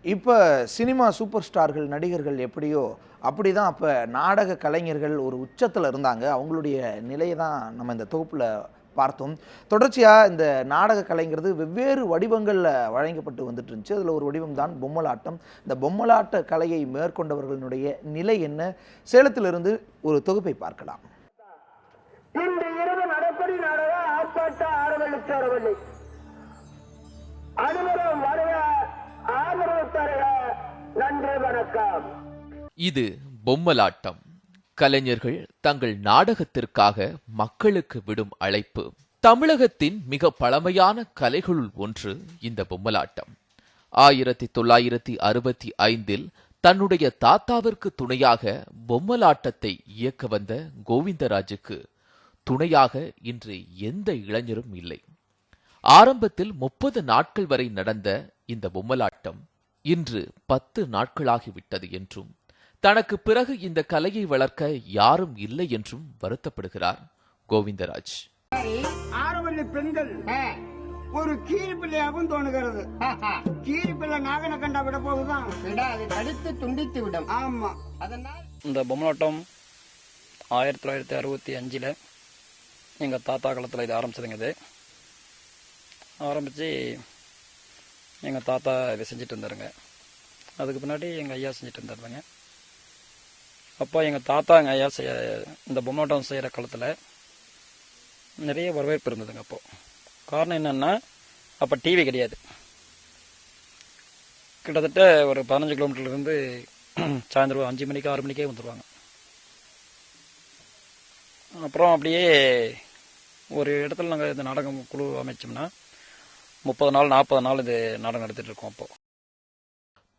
இப்போ சினிமா சூப்பர் ஸ்டார்கள், நடிகர்கள் எப்படியோ அப்படி தான் அப்போ நாடக கலைஞர்கள் ஒரு உச்சத்தில் இருந்தாங்க. அவங்களுடைய நிலையை தான் நம்ம இந்த தொகுப்பில் பார்த்தோம். தொடர்ச்சியாக இந்த நாடக கலைங்கிறது வெவ்வேறு வடிவங்களில் வழங்கப்பட்டு வந்துட்டு இருந்துச்சு. அதில் ஒரு வடிவம் தான் பொம்மலாட்டம். இந்த பொம்மலாட்ட கலையை மேற்கொண்டவர்களுடைய நிலை என்ன? சேலத்திலிருந்து ஒரு தொகுப்பை பார்க்கலாம். இன்று இரவு நடப்படி நாடக ஆர்ப்பாட்ட ஆரம்பிச்சாரவில்லை. அனுமரம் வருக, ஆதரவு தருக. நன்றி, வணக்கம். இது பொம்மலாட்டம். கலைஞர்கள் தங்கள் நாடகத்திற்காக மக்களுக்கு விடும் அழைப்பு. தமிழகத்தின் மிக பழமையான கலைகளுள் ஒன்று இந்த பொம்மலாட்டம். 1965 தன்னுடைய தாத்தாவிற்கு துணையாக பொம்மலாட்டத்தை இயக்க வந்த கோவிந்தராஜுக்கு துணையாக இன்று எந்த இளைஞரும் இல்லை. ஆரம்பத்தில் 30 நாட்கள் வரை நடந்த இந்த பொம்மலாட்டம் இன்று 10 நாட்களாகிவிட்டது என்றும், தனக்கு பிறகு இந்த கலையை வளர்க்க யாரும் இல்லை என்றும் வருத்தப்படுகிறார் கோவிந்தராஜ். ஆரவல்லி பெண்கள் ஒரு கீரி பிள்ளையாகவும் தோணுகிறது. கீரி பிள்ளை நாகனை கண்டா விட போகுதான், அது கடித்து துண்டித்து விடும். ஆமா, அதனால் இந்த பொம்மலாட்டம் 1965 எங்கள் தாத்தா காலத்தில் இது ஆரம்பிச்சதுங்க. இது ஆரம்பித்து எங்கள் தாத்தா இதை செஞ்சுட்டு இருந்தாருங்க. அதுக்கு பின்னாடி எங்கள் ஐயா செஞ்சுட்டு இருந்தாருங்க. அப்போ எங்கள் தாத்தா எங்கள் ஐயா இந்த பொம்மலாட்டம் செய்கிற காலத்தில் நிறைய வரவேற்பு இருந்ததுங்க. அப்போது காரணம் என்னென்னா, அப்போ டிவி கிடையாது. கிட்டத்தட்ட ஒரு 15 கிலோமீட்டர்லேருந்து சாயந்தரம் 5 மணிக்கு 6 மணிக்கே வந்துடுவாங்க. அப்புறம் அப்படியே ஒரு இடத்துல நாங்கள் இந்த நாடகம் குழு அமைச்சோம்னா 30 நாள் 40 நாள் இது நாடகம் நடத்திட்டு இருக்கோம். அப்போ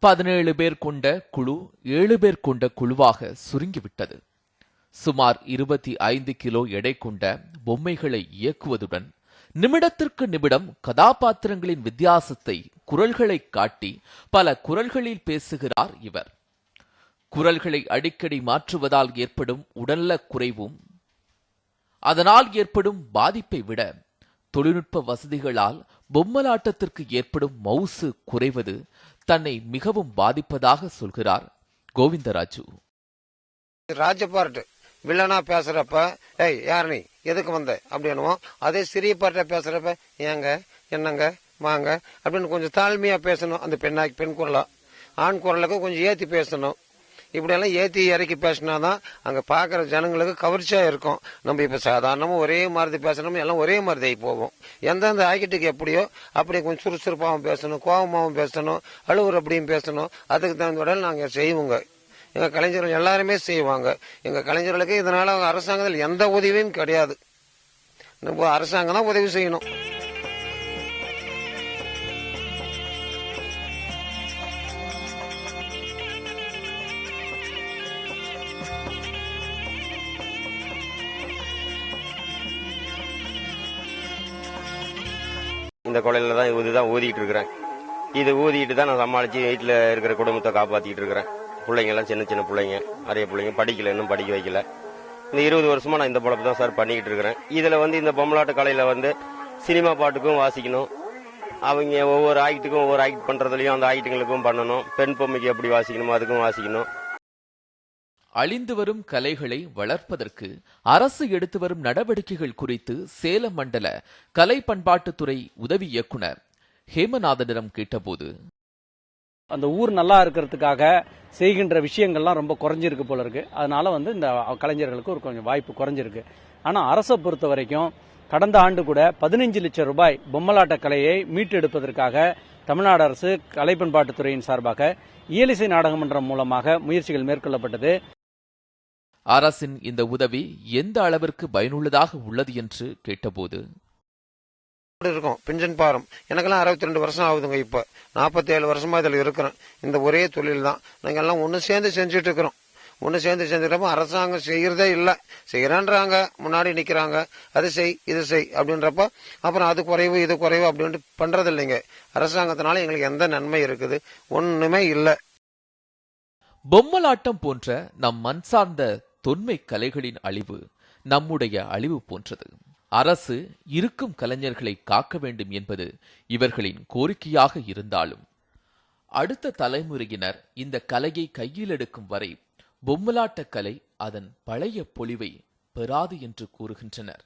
17 பேர் கொண்ட குழு 7 பேர் கொண்ட குழுவாக சுருங்கிவிட்டது. சுமார் 25 கிலோ எடை கொண்ட பொம்மைகளை இயக்குவதுடன் நிமிடத்திற்கு நிமிடம் கதாபாத்திரங்களின் வித்தியாசத்தை குரல்களை காட்டி பல குரல்களில் பேசுகிறார் இவர். குரல்களை அடிக்கடி மாற்றுவதால் ஏற்படும் உடல்நலக் குறைவும் அதனால் ஏற்படும் பாதிப்பை விட தொழில்நுட்ப வசதிகளால் பொம்மலாட்டத்திற்கு ஏற்படும் மவுசு குறைவது தன்னை மிகவும் பாதிப்பதாக சொல்கிறார் கோவிந்தராஜு. ராஜபார்ட் வில்லனா பேசுறப்ப, ஏய் யார் நீ, எதுக்கு வந்த அப்படின்னுவோம். அதே சிறிய பாட்ட பேசுறப்ப, ஏங்க என்னங்க வாங்க அப்படின்னு கொஞ்சம் தாழ்மையா பேசணும். அந்த பெண் குரலா, ஆண் குரலுக்கு கொஞ்சம் ஏத்தி பேசணும். இப்படியெல்லாம் ஏத்தி இறக்கி பேசினாதான் அங்க பாக்குற ஜனங்களுக்கு கவர்ச்சியா இருக்கும். நம்ம இப்ப சாதாரணமா ஒரே மாதிரி பேசணும், எல்லாம் ஒரே மாதிரி போவோம். எந்தெந்த ஆக்கிட்டுக்கு எப்படியோ அப்படி கொஞ்சம் சுறுசுறுப்பாகவும் பேசணும், கோபமாகவும் பேசணும், அழுவுற அப்படியும் பேசணும். அதுக்கு தகுந்த நாங்க செய்வோங்க. எங்க கலைஞர்கள் எல்லாருமே செய்வாங்க. எங்க கலைஞர்களுக்கு இதனால அரசாங்கத்தில் எந்த உதவியும் கிடையாது. நம்ம அரசாங்கம் தான் உதவி செய்யணும். இந்த கொலையில தான் இதுதான் ஊதிட்டு இருக்கிறேன். இது ஊதிட்டு தான் நான் சமாளிச்சு வீட்டில் இருக்கிற குடும்பத்தை காப்பாத்திட்டு இருக்கிறேன். பிள்ளைங்க எல்லாம் சின்ன சின்ன பிள்ளைங்க, நிறைய பிள்ளைங்க படிக்கல, இன்னும் படிக்க வைக்கல. இந்த 20 வருஷமா நான் இந்த பொழப்பு தான் சார் பண்ணிக்கிட்டு இருக்கிறேன். இதுல இந்த பொம்மலாட்ட கலையில சினிமா பாட்டுக்கும் வாசிக்கணும், அவங்க ஒவ்வொரு ஆக்டுக்கும் ஒவ்வொரு ஆக்ட் பண்றதுலயும் அந்த ஆக்டுங்களுக்கும் பண்ணணும். பெண் பொம்மைக்கு எப்படி வாசிக்கணுமோ அதுக்கும் வாசிக்கணும். அழிந்து வரும் கலைகளை வளர்ப்பதற்கு அரசு எடுத்து வரும் நடவடிக்கைகள் குறித்து சேலம் மண்டல கலை பண்பாட்டுத்துறை உதவி இயக்குனர் ஹேமநாதனிடம் கேட்டபோது, அந்த ஊர் நல்லா இருக்கிறதுக்காக செய்கின்ற விஷயங்கள்லாம் ரொம்ப குறைஞ்சிருக்கு போல இருக்கு. அதனால இந்த கலைஞர்களுக்கு ஒரு கொஞ்சம் வாய்ப்பு குறைஞ்சிருக்கு. ஆனா அரசை பொறுத்த வரைக்கும் கடந்த ஆண்டு கூட 15 லட்சம் ரூபாய் பொம்மலாட்ட கலையை மீட்டெடுப்பதற்காக தமிழ்நாடு அரசு கலை பண்பாட்டுத்துறையின் சார்பாக இயலிசை நாடகமன்றம் மூலமாக முயற்சிகள் மேற்கொள்ளப்பட்டது. அரசின் இந்த உதவி எந்த அளவிற்கு பயனுள்ளதாக உள்ளது என்று கேட்டபோது, இருக்கும் பென்ஷன் பாரம் எனக்கெல்லாம் 62 வருஷம் ஆகுதுங்க. இப்ப 47 வருஷமா இதுல இருக்கிறேன். இந்த ஒரே தொழில் தான். நாங்க எல்லாம் ஒண்ணு சேர்ந்து செஞ்சுட்டு இருக்கிறோம். ஒண்ணு சேர்ந்து செஞ்சுட்டப்ப அரசாங்கம் செய்யறதே இல்ல, செய்யறான்றாங்க, முன்னாடி நிக்கிறாங்க, அது செய் இது செய் அப்படின்றப்ப அப்புறம் அது குறைவு இது குறைவு அப்படின்ட்டு பண்றது இல்லைங்க. அரசாங்கத்தினால எங்களுக்கு எந்த நன்மை இருக்குது? ஒண்ணுமே இல்ல. பொம்மலாட்டம் போன்ற நம் மண் சார்ந்த தொன்மை கலைகளின் அழிவு நம்முடைய அழிவு போன்றது. அரசு இருக்கும் கலைஞர்களை காக்க வேண்டும் என்பது இவர்களின் கோரிக்கையாக இருந்தாலும் அடுத்த தலைமுறையினர் இந்த கலையை கையில் எடுக்கும் வரை பொம்மலாட்ட கலை அதன் பழைய பொலிவை பெறாது என்று கூறுகின்றனர்.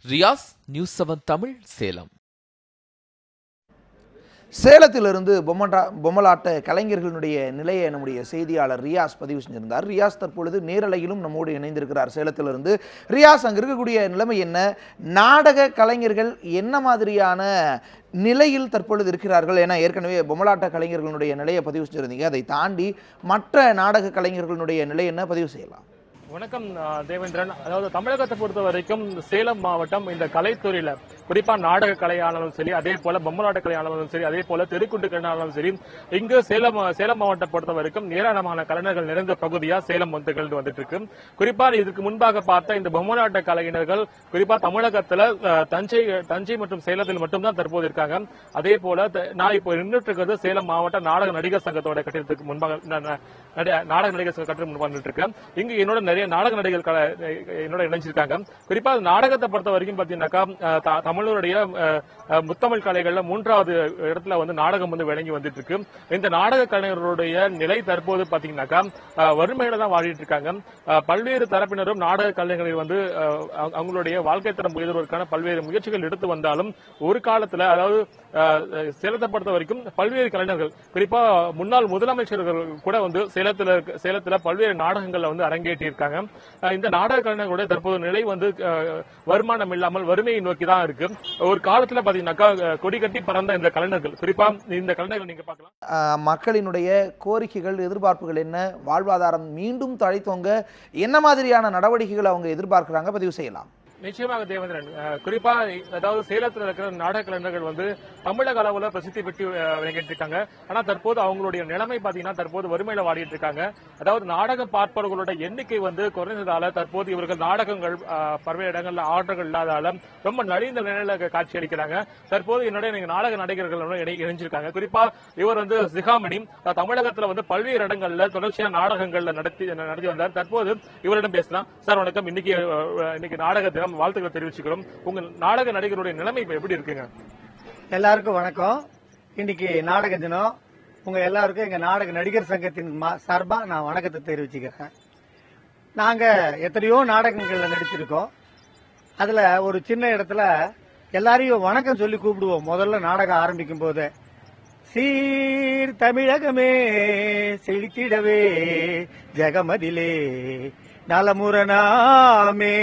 ரியாஸ், நியூஸ் 7 தமிழ், சேலம். சேலத்திலிருந்து பொம்மலாட்ட கலைஞர்களுடைய நிலையை நம்முடைய செய்தியாளர் ரியாஸ் பதிவு செஞ்சிருந்தார். ரியாஸ் தற்பொழுது நேரலையிலும் நம்மோடு இணைந்திருக்கிறார் சேலத்திலிருந்து. ரியாஸ், அங்க இருக்கக்கூடிய நிலைமை என்ன? நாடக கலைஞர்கள் என்ன மாதிரியான நிலையில் தற்பொழுது இருக்கிறார்கள்? ஏன்னா ஏற்கனவே பொம்மலாட்ட கலைஞர்களுடைய நிலையை பதிவு செஞ்சிருந்தீங்க. அதை தாண்டி மற்ற நாடக கலைஞர்களுடைய நிலை என்ன பதிவு செய்யலாம்? வணக்கம் தேவேந்திரன். அதாவது தமிழகத்தை பொறுத்த வரைக்கும் சேலம் மாவட்டம் இந்த கலைத்துறையில குறிப்பா நாடக கலையானாலும் சரி, அதே போல பொம்மலாட்ட கலையானாலும் சரி, அதே போல தெருக்குண்டு கலையானாலும் சரி, இங்கு சேலம் மாவட்டத்தை பொறுத்த வரைக்கும் ஏராளமான கலைஞர்கள் நிறைந்த பகுதியா சேலம் திகழ்ந்து வந்துட்டு இருக்கு. குறிப்பா இதுக்கு முன்பாக பார்த்த இந்த பொம்மலாட்ட கலைஞர்கள் குறிப்பா தமிழகத்துல தஞ்சை மற்றும் சேலத்தில் மட்டும்தான் தற்போது இருக்காங்க. அதே போல நான் இப்போ நின்றுட்டு இருக்கிறது சேலம் மாவட்ட நாடக நடிகர் சங்கத்தோட கட்டிடத்துக்கு முன்பாக நாடக நடிகர் சங்க கட்டிடம் முன்பாக இருக்கேன். இங்கு என்னோட நிறைய நாடக நடிகர்கள் என்னோட இணைஞ்சிருக்காங்க. குறிப்பா நாடகத்தை பொறுத்த வரைக்கும் பாத்தீங்கன்னாக்கா தமிழருடைய முத்தமிழ் கலைகள்ல 3வது இடத்துல வந்து நாடகம் வந்து விளங்கி வந்துட்டு இருக்கு. இந்த நாடக கலைஞர்களுடைய நிலை தற்போது பாத்தீங்கன்னாக்கா வறுமையில தான் வாழிட்டு இருக்காங்க. பல்வேறு தரப்பினரும் நாடக கலைஞர்களை வந்து அவங்களுடைய வாழ்க்கை தரம் உயர்வதற்கான பல்வேறு முயற்சிகள் எடுத்து வந்தாலும் ஒரு காலத்துல, அதாவது சேலத்தை பொறுத்த வரைக்கும் பல்வேறு கலைஞர்கள், குறிப்பா முன்னாள் முதலமைச்சர்கள் கூட வந்து சேலத்துல பல்வேறு நாடகங்கள்ல வந்து அரங்கேற்றி இருக்காங்க. இந்த நாடக கலைஞர்களுடைய தற்போது நிலை வந்து வருமானம் இல்லாமல் வறுமையை நோக்கி தான் இருக்கு. ஒரு காலத்துல பாத்தீங்கன்னாக்கா கொடி கட்டி பறந்த இந்த கலைஞர்கள், குறிப்பா இந்த கலைஞர்கள் நீங்க பார்க்கலாம். மக்களினுடைய கோரிக்கைகள், எதிர்பார்ப்புகள் என்ன, வாழ்வாதாரம் மீண்டும் தழைத்தோங்க என்ன மாதிரியான நடவடிக்கைகள் அவங்க எதிர்பார்க்கிறாங்க, பதிவு செய்யலாம். நிச்சயமாக தேவேந்திரன், குறிப்பா அதாவது சேலத்தில் இருக்கிற நாடக கலைஞர்கள் வந்து தமிழக அளவுல பிரசித்தி பெற்று விளங்கிட்டு இருக்காங்க. ஆனா தற்போது அவங்களுடைய நிலைமை பாத்தீங்கன்னா தற்போது வறுமையில வாடிட்டு இருக்காங்க. அதாவது நாடகம் பார்ப்பவர்களோட எண்ணிக்கை வந்து குறைந்ததால தற்போது இவர்கள் நாடகங்கள் பல்வேறு இடங்கள்ல ஆர்டர்கள் இல்லாதால ரொம்ப நலிந்த நிலையில காட்சி அளிக்கிறாங்க. தற்போது என்னுடைய நாடக நடிகர்கள் இணைஞ்சிருக்காங்க. குறிப்பா இவர் வந்து சிகாமணி தமிழகத்துல வந்து பல்வேறு இடங்கள்ல தொடர்ச்சியான நாடகங்கள்ல நடத்தி வந்தார். தற்போது இவரிடம் பேசலாம். சார் வணக்கம். இன்னைக்கு நாடகத்தில் வாழ்த்துக்களை தெரிவிச்சுக்கிறோம். உங்க நாடக நடிகருடைய நிலைமை இப்ப எப்படி இருக்குங்க? எல்லாருக்கும் வணக்கம். இன்னைக்கு நாடக தினம். உங்க எல்லாருக்கும் எங்க நாடக நடிகர் சங்கத்தின் சார்பா நான் வணக்கத்தை தெரிவிச்சுக்கிறேன். நாங்க எத்தனையோ நாடகங்கள்ல நடிச்சிருக்கோம். அதுல ஒரு சின்ன இடத்துல எல்லாரையும் வணக்கம் சொல்லி கூப்பிடுவோம். முதல்ல நாடகம் ஆரம்பிக்கும் போது, சீர் தமிழகமே செழித்திடவே ஜெகமதிலே நலமுரணாமே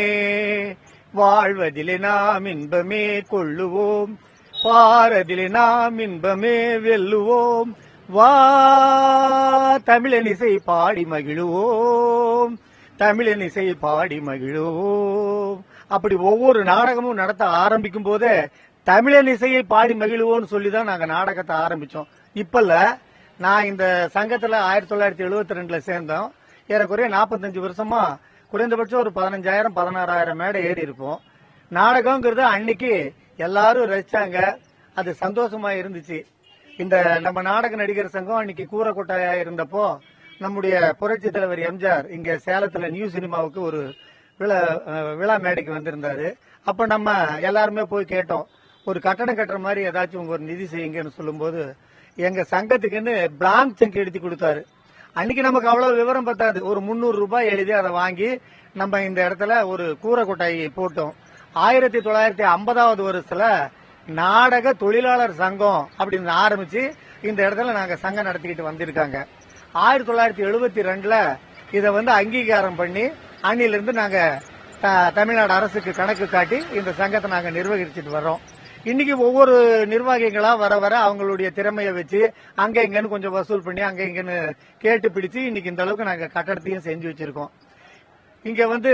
வாழ்வதிலே நாம் இன்பமே கொள்ளுவோம், பாரதிலே நாம் இன்பமே வெல்லுவோம், வா தமிழனிசை பாடி மகிழுவோம், தமிழனிசை பாடி மகிழுவோம். அப்படி ஒவ்வொரு நாடகமும் நடத்த ஆரம்பிக்கும் போதே தமிழனிசையை பாடி மகிழுவோம்னு சொல்லிதான் நாங்க நாடகத்தை ஆரம்பிச்சோம். இப்ப நான் இந்த சங்கத்துல 1972 சேர்ந்தோம். ஏறக்குறைய 45 வருஷமா குறைந்தபட்சம் ஒரு 15,000-16,000 மேடை ஏறி இருப்போம். நாடகங்கிறது அன்னைக்கு எல்லாரும் ரசிச்சாங்க. அது சந்தோஷமா இருந்துச்சு. இந்த நம்ம நாடக நடிகர் சங்கம் அன்னைக்கு கூரக்கொட்டையா இருந்தப்போ நம்முடைய புரட்சி தலைவர் எம்ஜிஆர் இங்க சேலத்துல நியூ சினிமாவுக்கு ஒரு விழா மேடைக்கு வந்திருந்தாரு. அப்ப நம்ம எல்லாருமே போய் கேட்டோம், ஒரு கட்டடம் கட்டுற மாதிரி ஏதாச்சும் உங்க ஒரு நிதி செய்யுங்கன்னு சொல்லும்போது எங்க சங்கத்துக்குன்னு பிளாங்க் செக் எழுதி கொடுத்தாரு. அன்னைக்கு நமக்கு அவ்வளவு விவரம் பத்தாது. ஒரு 300 ரூபாய் எழுதி அதை வாங்கி நம்ம இந்த இடத்துல ஒரு கூரைக்கொட்டாயை போட்டோம். 1950வது வருஷத்துல நாடக தொழிலாளர் சங்கம் அப்படின்னு ஆரம்பிச்சு இந்த இடத்துல நாங்க சங்கம் நடத்திக்கிட்டு வந்திருக்காங்க. 1972ல இதை வந்து அங்கீகாரம் பண்ணி அன்னிலிருந்து நாங்க தமிழ்நாடு அரசுக்கு கணக்கு காட்டி இந்த சங்கத்தை நாங்க நிர்வகிச்சுட்டு வர்றோம். இன்னைக்கு ஒவ்வொரு நிர்வாகிகளா வர வர அவங்களுடைய திறமையை வச்சு அங்க இங்கன்னு கொஞ்சம் வசூல் பண்ணி அங்க இங்கன்னு கேட்டு பிடிச்சு இன்னைக்கு இந்த அளவுக்கு நாங்க கட்டடத்தையும் செஞ்சு வச்சிருக்கோம். இங்க வந்து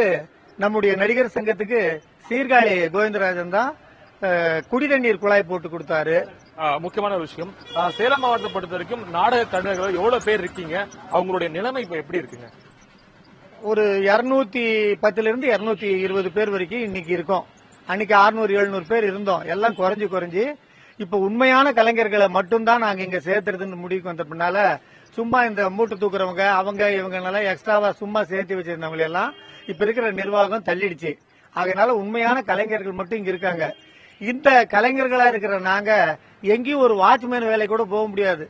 நம்முடைய நடிகர் சங்கத்துக்கு சீர்காழி கோவிந்தராஜன் தான் குடிதண்ணீர் குழாய் போட்டு கொடுத்தாரு. முக்கியமான ஒரு விஷயம், சேலம் மாவட்டத்தை பொறுத்த வரைக்கும் நாடக கலைஞர்கள் எவ்வளவு பேர் இருக்கீங்க, அவங்களுடைய நிலைமை இப்ப எப்படி இருக்குங்க? ஒரு 210 இருந்து 220 பேர் வரைக்கும் இன்னைக்கு இருக்கோம். அன்னைக்கு 600-700 பேர் இருந்தோம். எல்லாம் குறைஞ்சு இப்ப உண்மையான கலைஞர்களை மட்டும்தான் நாங்க இங்க சேர்த்துறதுன்னு முடிவுக்கு வந்த பின்னால சும்மா இந்த மூட்டை தூக்குறவங்க அவங்க இவங்க எக்ஸ்ட்ராவா சும்மா சேர்த்து வச்சிருந்தவங்க எல்லாம் இப்ப இருக்கிற நிர்வாகம் தள்ளிடுச்சு. அதனால உண்மையான கலைஞர்கள் மட்டும் இங்க இருக்காங்க. இந்த கலைஞர்களா இருக்கிற நாங்க எங்கேயும் ஒரு வாட்ச்மேன் வேலை கூட போக முடியாது.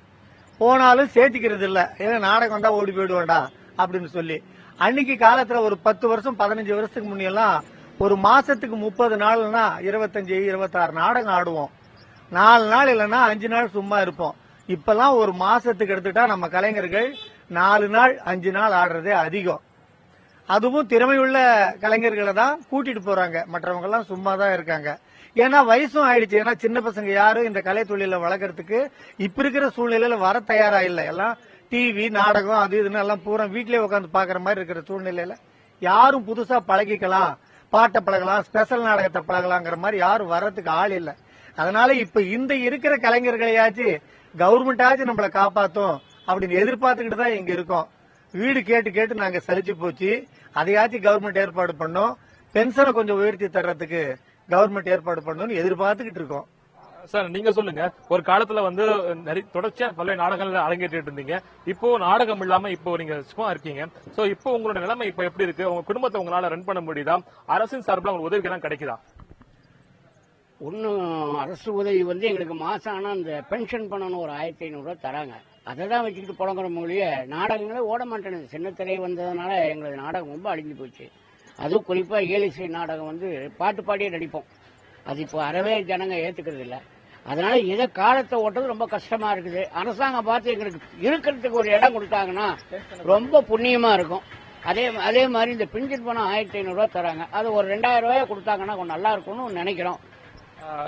போனாலும் சேர்த்திக்கிறது இல்ல. ஏன்னா நாடகம் வந்தா ஓடி போயிடுவேண்டா அப்படின்னு சொல்லி அன்னைக்கு காலத்துல ஒரு 10 வருஷம் 15 வருஷத்துக்கு முன்னெல்லாம் ஒரு மாசத்துக்கு 30 நாள்னா 25-26 நாடகம் ஆடுவோம். 4 நாள் இல்லைன்னா 5 நாள் சும்மா இருப்போம். இப்பெல்லாம் ஒரு மாசத்துக்கு எடுத்துட்டா நம்ம கலைஞர்கள் 4 நாள் 5 நாள் ஆடுறதே அதிகம். அதுவும் திறமையுள்ள கலைஞர்களை தான் கூட்டிட்டு போறாங்க. மற்றவங்க எல்லாம் சும்மா தான் இருக்காங்க. ஏன்னா வயசும் ஆயிடுச்சு. ஏன்னா சின்ன பசங்க யாரும் இந்த கலை தொழில வளர்க்கறதுக்கு இப்ப இருக்கிற சூழ்நிலையில வர தயாரா இல்ல. எல்லாம் டிவி நாடகம் அது இதுன்னு எல்லாம் பூரா வீட்லயே உட்காந்து பாக்குற மாதிரி இருக்கிற சூழ்நிலையில யாரும் புதுசா பழகிக்கலாம், பாட்டை பழகலாம், ஸ்பெஷல் நாடகத்தை பழகலாங்கிற மாதிரி யாரும் வர்றதுக்கு ஆள் இல்ல. அதனால இப்ப இந்த இருக்கிற கலைஞர்களையாச்சு கவர்மெண்டாச்சும் நம்மளை காப்பாத்தும் அப்படின்னு எதிர்பார்த்துக்கிட்டு தான் இங்க இருக்கோம். வீடு கேட்டு கேட்டு நாங்க சலிச்சு போச்சு. அதையாச்சும் கவர்மெண்ட் ஏற்பாடு பண்ணோம். பென்ஷனை கொஞ்சம் உயர்த்தி தர்றதுக்கு கவர்மெண்ட் ஏற்பாடு பண்ணணும்னு எதிர்பார்த்துக்கிட்டு இருக்கோம். சார், நீங்க சொல்லுங்க, ஒரு காலத்துல வந்து தொடர்ச்சியா பல்வேறு நாடகங்கள் அரங்கேற்றிட்டு இருந்தீங்க. இப்போ நாடகம் இல்லாம இப்போ நீங்க சும்மா இருக்கீங்க. சோ இப்போ உங்களோட நிலைமை இப்ப எப்படி இருக்கு? உங்க குடும்பத்தை உங்களால ரன் பண்ண முடியுதா? அரசின் சார்பில் உங்களுக்கு உதவி எல்லாம் கிடைக்குதா? ஒன்றும் அரசு உதவி வந்து எங்களுக்கு மாதம் ஆனால் அந்த பென்ஷன் பணம்னு ஒரு 1500 தராங்க. அதை தான் வச்சுக்கிட்டு புழங்குற மொழிய நாடகங்களே ஓட மாட்டேனுது. சின்னத்திரை வந்ததுனால எங்களது நாடகம் ரொம்ப அழிஞ்சு போச்சு. அதுவும் குறிப்பாக ஏலிசை நாடகம் வந்து பாட்டு பாடியே நடிப்போம். அது இப்போ அறவே ஜனங்க ஏற்றுக்கிறது இல்லை. அதனால இதை காலத்தை ஓட்டுறது ரொம்ப கஷ்டமா இருக்குது. அரசாங்கம் பார்த்து எங்களுக்கு இருக்கிறதுக்கு ஒரு இடம் கொடுத்தாங்கன்னா ரொம்ப புண்ணியமா இருக்கும். அதே மாதிரி இந்த பென்ஷன் பணம் 1500 தராங்க. அது ஒரு 2000 ரூபாய் கொடுத்தாங்கன்னா கொஞ்சம் நல்லா இருக்கும்னு நினைக்கிறோம்.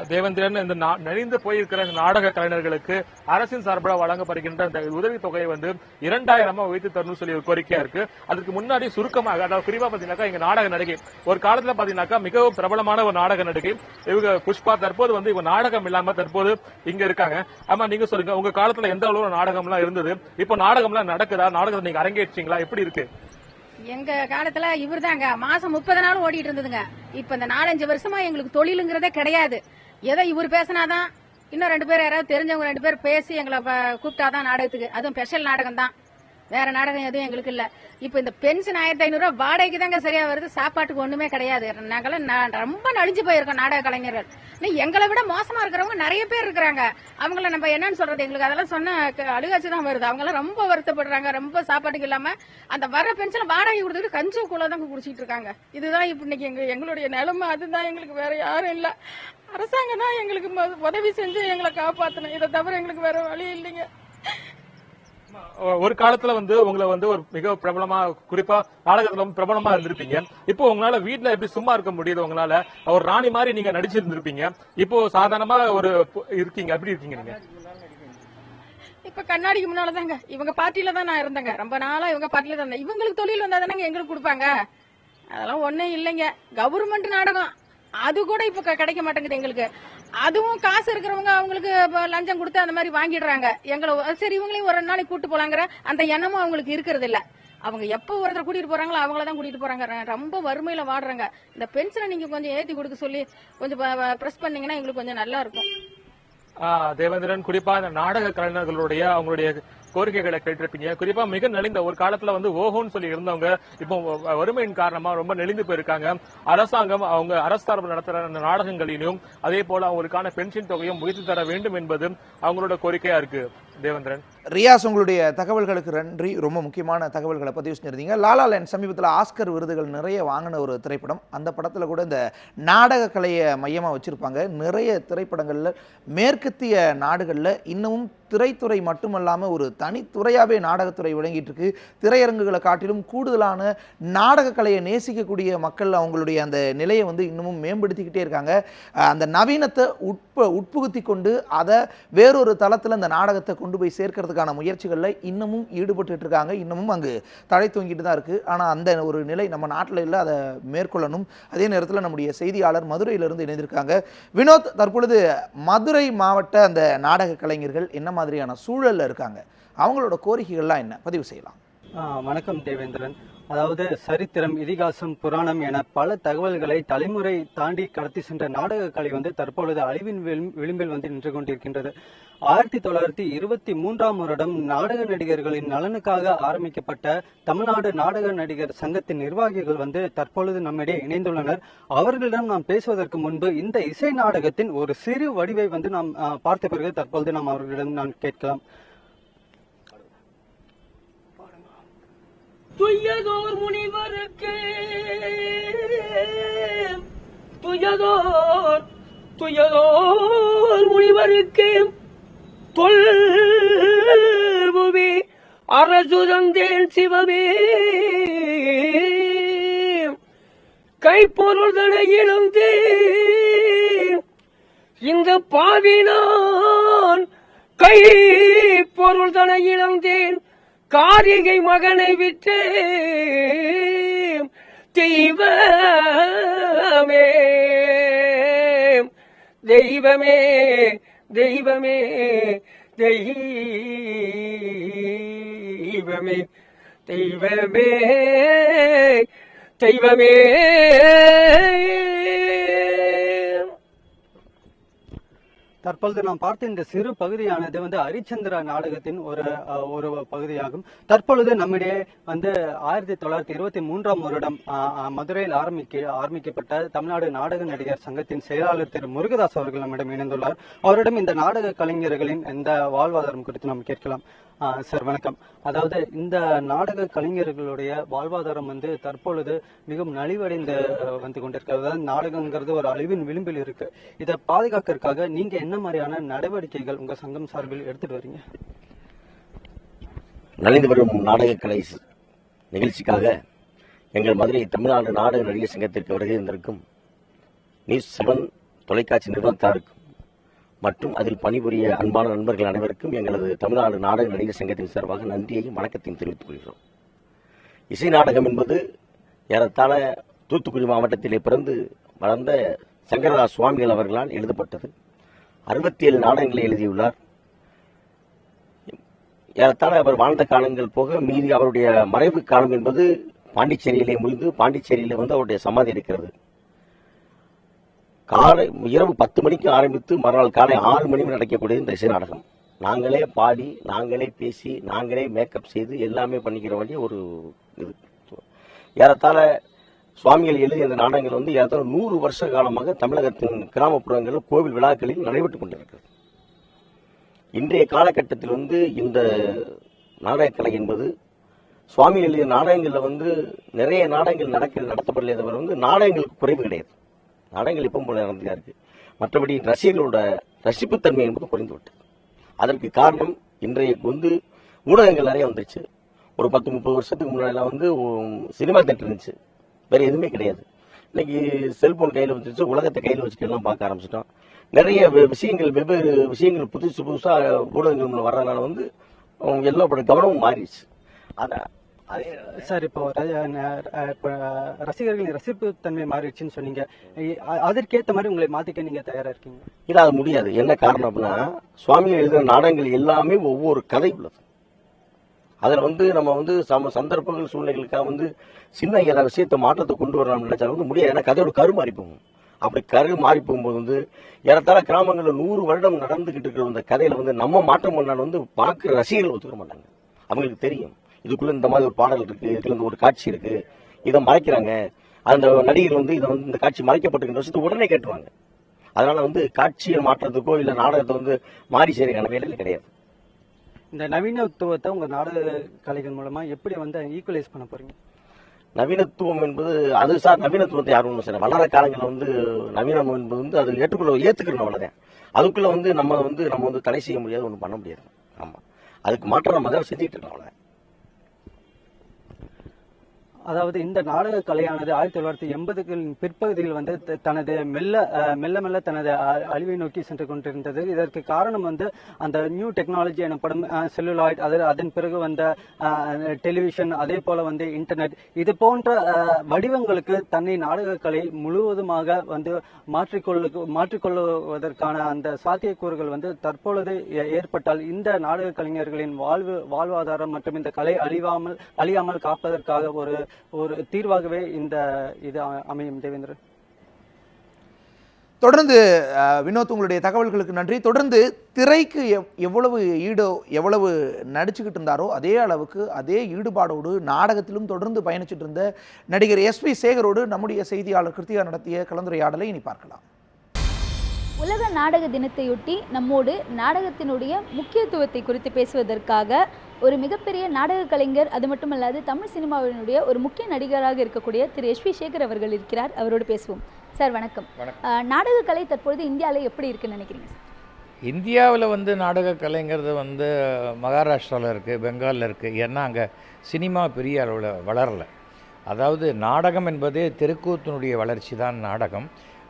தேவேந்திரன், இந்த நலிந்து போயிருக்கிற நாடக கலைஞர்களுக்கு அரசின் சார்பில் வழங்கப்படுகின்ற இந்த உதவித்தொகையை வந்து 2000 உயர்த்தி தரணும்னு சொல்லி ஒரு கோரிக்கையா இருக்கு. அதுக்கு முன்னாடி சுருக்கமாக, அதாவது குறிப்பா பாத்தீங்கன்னாக்கா எங்க நாடக நடிகை ஒரு காலத்துல பாத்தீங்கன்னாக்கா மிகவும் பிரபலமான ஒரு நாடக நடிகை இவங்க புஷ்பா. தற்போது வந்து இவங்க நாடகம் இல்லாம தற்போது இங்க இருக்காங்க. ஆமா, நீங்க சொல்லுங்க, உங்க காலத்துல எந்த அளவு நாடகம் எல்லாம் இருந்தது? இப்போ நாடகம் எல்லாம் நடக்குதா? நாடகத்தை நீங்க அரங்கேற்றீங்களா? எப்படி இருக்கு? எங்க காலத்துல இவர் தாங்க மாசம் 30 நாள் ஓடிட்டு இருந்ததுங்க. இப்ப இந்த 4-5 வருஷமா எங்களுக்கு தொழிலுங்கிறதே கிடையாது. ஏதோ இவர் பேசினாதான், இன்னும் 2 பேர் யாராவது தெரிஞ்சவங்க 2 பேர் பேசி எங்களை கூப்பிட்டாதான் நாடகத்துக்கு. அதுவும் ஸ்பெஷல் நாடகம் தான், வேற நாடகம் எதுவும் எங்களுக்கு இல்ல. இப்ப இந்த பென்ஷன் 1500 வாடகைக்கு தாங்க சரியா வருது. சாப்பாட்டுக்கு ஒண்ணுமே கிடையாது. நாங்களாம் ரொம்ப நலிஞ்சு போயிருக்கோம் நாடக கலைஞர்கள். எங்களை விட மோசமா இருக்கிறவங்க நிறைய பேர் இருக்கிறாங்க. அவங்கள நம்ம என்னன்னு சொல்றது? எங்களுக்கு அதெல்லாம் சொன்ன அழுகாச்சு தான் வருது. அவங்க எல்லாம் ரொம்ப வருத்தப்படுறாங்க. ரொம்ப சாப்பாட்டுக்கு இல்லாம அந்த வர பென்ஷன் வாடகை கொடுத்துட்டு கஞ்சி கூழ தான் குடிச்சிட்டு இருக்காங்க. இதுதான் இப்ப இன்னைக்கு எங்களுடைய நிலைமை. அதுதான் எங்களுக்கு, வேற யாரும் இல்ல. அரசாங்கம் தான் எங்களுக்கு உதவி செஞ்சு எங்களை காப்பாத்தணும். இதை தவிர எங்களுக்கு வேற வழி இல்லைங்க. ஒரு காலத்துல வந்து உங்களை வந்து ஒரு மிக பிரபலமா, குறிப்பா நாடகத்துல பிரபலமா இருந்திருப்பீங்க. இப்போ உங்களால வீட்டுல எப்படி சும்மா இருக்க முடியுது? உங்களால ஒரு ராணி மாதிரி நீங்க நடிச்சிருந்திருப்பீங்க. இப்போ சாதாரணமா ஒரு இருக்கீங்க. எப்படி இருக்கீங்க நீங்க? இப்ப கண்ணாடிக்கு முன்னாலதாங்க இவங்க பார்ட்டியில தான் நான் இருந்தேங்க. ரொம்ப நாளா இவங்க பார்ட்டியில தான் இருந்தேன். இவங்களுக்கு தொழில் வந்தா தானங்க எங்களுக்கு கொடுப்பாங்க. அதெல்லாம் ஒண்ணும் இல்லைங்க. கவர்மெண்ட் நாடகம் அது கூட இப்ப கிடைக்க மாட்டேங்குது எங்களுக்கு. அதுவும் காசு இருக்கிறவங்க அவங்களுக்கு லஞ்சம் கொடுத்து அந்த மாதிரி வாங்கிடுறாங்க. எங்களை சரி இவங்களையும் ஒரு நாளைக்கு கூட்டு போலாங்கிற அந்த எண்ணமும் அவங்களுக்கு இருக்கிறது இல்ல. அவங்க எப்ப ஒருத்தர் கூட்டிட்டு போறாங்களோ அவங்களதான் கூட்டிட்டு போறாங்க. ரொம்ப வறுமையில வாடுறாங்க. இந்த பென்ஷனை நீங்க கொஞ்சம் ஏத்தி கொடுக்க சொல்லி கொஞ்சம் பிரஸ் பண்ணீங்கன்னா எங்களுக்கு கொஞ்சம் நல்லா இருக்கும். தேவேந்திரன், குறிப்பா இந்த நாடக கலைஞர்களுடைய அவங்களுடைய கோரிக்கைகளை கேட்டிருப்பீங்க. குறிப்பா மிக நலிந்த ஒரு காலத்துல வந்து ஓஹோன்னு சொல்லி இருந்தவங்க இப்போ வறுமையின் காரணமா ரொம்ப நெளிந்து போயிருக்காங்க. அரசாங்கம் அவங்க அரசு சார்பு நடத்துற அந்த நாடகங்களிலும் அதே போல அவங்களுக்கான பென்ஷன் தொகையும் உயர்த்தி தர வேண்டும் என்பது அவங்களோட கோரிக்கையா இருக்கு. தேவேந்திரன், ரியாஸ், உங்களுடைய தகவல்களுக்கு நன்றி. ரொம்ப முக்கியமான தகவல்களை பதிவு செஞ்சிருந்தீங்க. லாலா லேண்ட் சமீபத்தில் ஆஸ்கர் விருதுகள் நிறைய வாங்கின ஒரு திரைப்படம். அந்த படத்தில் கூட இந்த நாடக கலையை மையமாக வச்சுருப்பாங்க. நிறைய திரைப்படங்களில் மேற்கத்திய நாடுகளில் இன்னமும் திரைத்துறை மட்டுமல்லாமல் ஒரு தனித்துறையாகவே நாடகத்துறை விளங்கிட்டு இருக்கு. திரையரங்குகளை காட்டிலும் கூடுதலான நாடக கலையை நேசிக்கக்கூடிய மக்கள் அவங்களுடைய அந்த நிலையை வந்து இன்னமும் மேம்படுத்திக்கிட்டே இருக்காங்க. அந்த நவீனத்தை உட்புகுத்தி கொண்டு அதை வேறொரு தளத்தில் அந்த நாடகத்தை கொண்டு போய் சேர்க்கறதுக்கான முயற்சிகளில் இன்னமும் ஈடுபட்டு இருக்காங்க. இன்னமும் அங்கு தடை தூங்கிட்டு தான் இருக்குது. ஆனால் அந்த ஒரு நிலை நம்ம நாட்டில் இல்லை, அதை மேற்கொள்ளணும். அதே நேரத்தில் நம்முடைய செய்தியாளர் மதுரையிலிருந்து இணைந்திருக்காங்க. வினோத், தற்பொழுது மதுரை மாவட்ட அந்த நாடக கலைஞர்கள் என்ன மாதிரியான சூழல்ல இருக்காங்க? அவங்களோட கோரிக்கைகள்லாம் என்ன? பதிவு செய்யலாம். வணக்கம் தேவேந்திரன். அதாவது சரித்திரம், இதிகாசம், புராணம் என பல தகவல்களை தலைமுறை தாண்டி கடத்தி சென்ற நாடக கலை வந்து தற்பொழுது அழிவின் விளிம்பில் வந்து நின்று கொண்டிருக்கின்றது. 1923ஆம் வருடம் நாடக நடிகர்களின் நலனுக்காக ஆரம்பிக்கப்பட்ட தமிழ்நாடு நாடக நடிகர் சங்கத்தின் நிர்வாகிகள் வந்து தற்பொழுது நம்மிடையே இணைந்துள்ளனர். அவர்களிடம் நாம் பேசுவதற்கு முன்பு இந்த இசை நாடகத்தின் ஒரு சிறு வடிவை வந்து நாம் பார்த்த பிறகு தற்பொழுது நாம் அவர்களிடம் நான் கேட்கலாம். துயதோர் முனிவருக்கு துயதோர் முனிவருக்கு தொல்புவி அரசுதந்தேன் சிவமே கைப்பொருள் தனை இழந்தேன் இந்த பாவினான் கை பொருள் தனை இழந்தேன் காரிகை மகனை விட்டு தெய்வமே தெய்வமே தெய்வமே தெய்வமே தெய்வமே தெய்வமே. தற்பொழுது நாம் பார்த்த இந்த சிறு பகுதியானது வந்து ஹரிச்சந்திரா நாடகத்தின் ஒரு பகுதியாகும். தற்பொழுது நம்மிடையே வந்து 1923ஆம் வருடம் மதுரையில் ஆரம்பிக்கப்பட்ட தமிழ்நாடு நாடக நடிகர் சங்கத்தின் செயலாளர் திரு முருகதாஸ் அவர்கள் நம்மிடம் இணைந்துள்ளார். அவரிடம் இந்த நாடக கலைஞர்களின் இந்த வாழ்வாதாரம் குறித்து நாம் கேட்கலாம். சார் வணக்கம். அதாவது இந்த நாடக கலைஞர்களுடைய வாழ்வாதாரம் வந்து தற்பொழுது மிகவும் நலிவடைந்து வந்து கொண்டிருக்கிறது. அதாவது நாடகங்கிறது ஒரு அழிவின் விளிம்பில் இருக்கு. இதை பாதுகாக்கிறதுக்காக நீங்க என்ன மாதிரியான நடவடிக்கைகள் உங்க சங்கம் சார்பில் எடுத்துட்டு வரீங்க? நலிந்து வரும் நாடக கலை நிகழ்ச்சிக்காக எங்கள் மதுரை தமிழ்நாடு நாடக நடிகர் சங்கத்திற்கு வருகை இருந்திருக்கும் நியூஸ் 7 தொலைக்காட்சி நிறுவனத்தாருக்கும் மற்றும் அதில் பணிபுரிய அன்பான நண்பர்கள் அனைவருக்கும் எங்களது தமிழ்நாடு நாடக நடிகர் சங்கத்தின் சார்பாக நன்றியையும் வணக்கத்தையும் தெரிவித்துக் கொள்கிறோம். இசை நாடகம் என்பது ஏறத்தாழ தூத்துக்குடி மாவட்டத்திலே பிறந்து வளர்ந்த சங்கரதாஸ் சுவாமிகள் அவர்களால் எழுதப்பட்டது. 67 நாடகங்களை எழுதியுள்ளார். ஏறத்தாழ அவர் வாழ்ந்த காலங்கள் போக மீதி அவருடைய மறைவு காலம் என்பது பாண்டிச்சேரியிலே முடிந்து பாண்டிச்சேரியிலே வந்து அவருடைய சமாதி இருக்கிறது. இரவு 10 மணிக்கு ஆரம்பித்து மறுநாள் காலை 6 மணி நடக்கக்கூடிய இந்த இசை நாடகம் நாங்களே பாடி, நாங்களே பேசி, நாங்களே மேக்கப் செய்து எல்லாமே பண்ணிக்கிற வேண்டிய ஒரு இது. ஏறத்தாழ சுவாமிகள் எழுதிய இந்த நாடகங்கள் வந்து ஏறத்தாழ 100 வருஷ காலமாக தமிழகத்தின் கிராமப்புறங்களில் கோவில் விழாக்களில் நடைபெற்றுக் கொண்டிருக்கிறது. இன்றைய காலகட்டத்தில் வந்து இந்த நாடகக்கலை என்பது சுவாமிகள் எழுதிய நாடகங்களில் வந்து நிறைய நாடகங்கள் நடத்தப்படலையே தவிர வந்து நாடகங்களுக்கு குறைவு கிடையாது. நாடகங்கள் எப்பவும் போல நடந்துதான் இருக்கு. மற்றபடி ரசிகர்களோட ரசிப்புத்தன்மை என்பது குறைந்து விட்டது. அதற்கு காரணம் இன்றைய வந்து ஊடகங்கள் நிறைய வந்துருச்சு. ஒரு 10-30 வருஷத்துக்கு முன்னாடி வந்து சினிமா தேட்டர் இருந்துச்சு, வேற எதுவுமே கிடையாது. இன்னைக்கு செல்போன் கையில் வச்சிருச்சு, உலகத்தை கையில் வச்சுட்டு எல்லாம் பார்க்க ஆரம்பிச்சிட்டோம். நிறைய விஷயங்கள், வெவ்வேறு விஷயங்கள் புதுசா ஊடகங்கள் வர்றதுனால வந்து எல்லாரோட கவனமும் மாறிடுச்சு. அதான் சார், இப்போ ரசிகர்களின் ரசிப்பு தன்மை மாறிடுச்சுன்னு சொன்னீங்க. அதற்கேற்ற மாதிரி உங்களை மாத்திக்க நீங்க தயாரா இருக்கீங்க? இல்ல, அது முடியாது. என்ன காரணம் அப்படின்னா, சுவாமிகள் எழுதுற நாடகங்கள் எல்லாமே ஒவ்வொரு கதை உள்ளது. அதுல வந்து நம்ம வந்து சந்தர்ப்பங்கள் சூழ்நிலைகளுக்காக வந்து சின்ன ஏதாவது விஷயத்தை மாற்றத்தை கொண்டு வரணும்னு நினைச்சாலும் வந்து முடியாது. ஏன்னா கதையோட கரு மாறி போகும். அப்படி கரு மாறி போகும்போது வந்து ஏறத்தாழ கிராமங்களில் 100 வருடம் நடந்துகிட்டு இருக்கிற அந்த கதையில வந்து நம்ம மாற்றம் பண்ணாலும் வந்து பார்க்குற ரசிகர்கள் ஒத்துக்க மாட்டாங்க. அவங்களுக்கு தெரியும் இதுக்குள்ள இந்த மாதிரி ஒரு பாடல் இருக்கு, இதுக்குள்ள ஒரு காட்சி இருக்கு, இதை மறைக்கிறாங்க. அந்த நடிகர் வந்து இதை வந்து இந்த காட்சி மறைக்கப்பட்டிருக்கிற விஷயத்தை உடனே கேட்டுருவாங்க. அதனால வந்து காட்சியை மாற்றத்துக்கோ இல்லை நாடகத்தை வந்து மாறி செய்யறதுக்கான வேலையில் கிடையாது. இந்த நவீனத்துவத்தை உங்க நாடக கலைகள் மூலமா எப்படி வந்து ஈக்குவலைஸ் பண்ண போறீங்க? நவீனத்துவம் என்பது அது சார், நவீனத்துவத்தை யாரும் ஒன்றும் செய்யணும். வளர காலங்களில் வந்து நவீனம் என்பது வந்து அது ஏற்றுக்கணும். அவ்வளோதான். அதுக்குள்ள வந்து நம்ம வந்து தடை செய்ய முடியாது, ஒன்றும் பண்ண முடியாது. ஆமா, அதுக்கு மாற்றம் நம்ம தான் செஞ்சுட்டு இருக்கோம். அவ்வளோ. அதாவது இந்த நாடக கலையானது 1980களின் பிற்பகுதியில் வந்து தனது மெல்ல தனது அழிவை நோக்கி சென்று கொண்டிருந்தது. இதற்கு காரணம் வந்து அந்த நியூ டெக்னாலஜி எனப்படும் செல்லுலாய்ட், அதன் பிறகு வந்த டெலிவிஷன், அதே போல வந்து இன்டர்நெட், இது போன்ற வடிவங்களுக்கு தன்னை நாடக கலை முழுவதுமாக வந்து மாற்றிக்கொள்வதற்கான அந்த சாத்தியக்கூறுகள் வந்து தற்பொழுது ஏற்பட்டால் இந்த நாடக கலைஞர்களின் வாழ்வாதாரம் மற்றும் இந்த கலை அழியாமல் காப்பதற்காக ஒரு தீர்வாகவே இந்த இது அமையும். தேவேந்திரன், தொடர்ந்து வினோத், உங்களுடைய தகவல்களுக்கு நன்றி. தொடர்ந்து திரைக்கு எவ்வளவு நடிச்சுக்கிட்டு இருந்தாரோ அதே அளவுக்கு அதே ஈடுபாடோடு நாடகத்திலும் தொடர்ந்து பயணிச்சுட்டு இருந்த நடிகர் SP சேகரோடு நம்முடைய செய்தியாளர் கிருத்திகா நடத்திய கலந்துரையாடலை இனி பார்க்கலாம். உலக நாடக தினத்தையொட்டி நம்மோடு நாடகத்தினுடைய முக்கியத்துவத்தை குறித்து பேசுவதற்காக ஒரு மிகப்பெரிய நாடக கலைஞர், அது மட்டுமல்லாது தமிழ் சினிமாவினுடைய ஒரு முக்கிய நடிகராக இருக்கக்கூடிய திரு SP சேகர் அவர்கள் இருக்கிறார். அவரோடு பேசுவோம். சார் வணக்கம். நாடக கலை தற்பொழுது இந்தியாவில் எப்படி இருக்குன்னு நினைக்கிறீங்க சார்? இந்தியாவில் வந்து நாடக கலைங்கிறது வந்து மகாராஷ்டிராவில் இருக்குது, பெங்காலில் இருக்குது. ஏன்னா அங்கே சினிமா பெரிய அளவில் வளரலை. அதாவது நாடகம் என்பதே தெருக்கூத்தினுடைய வளர்ச்சி தான் நாடகம்.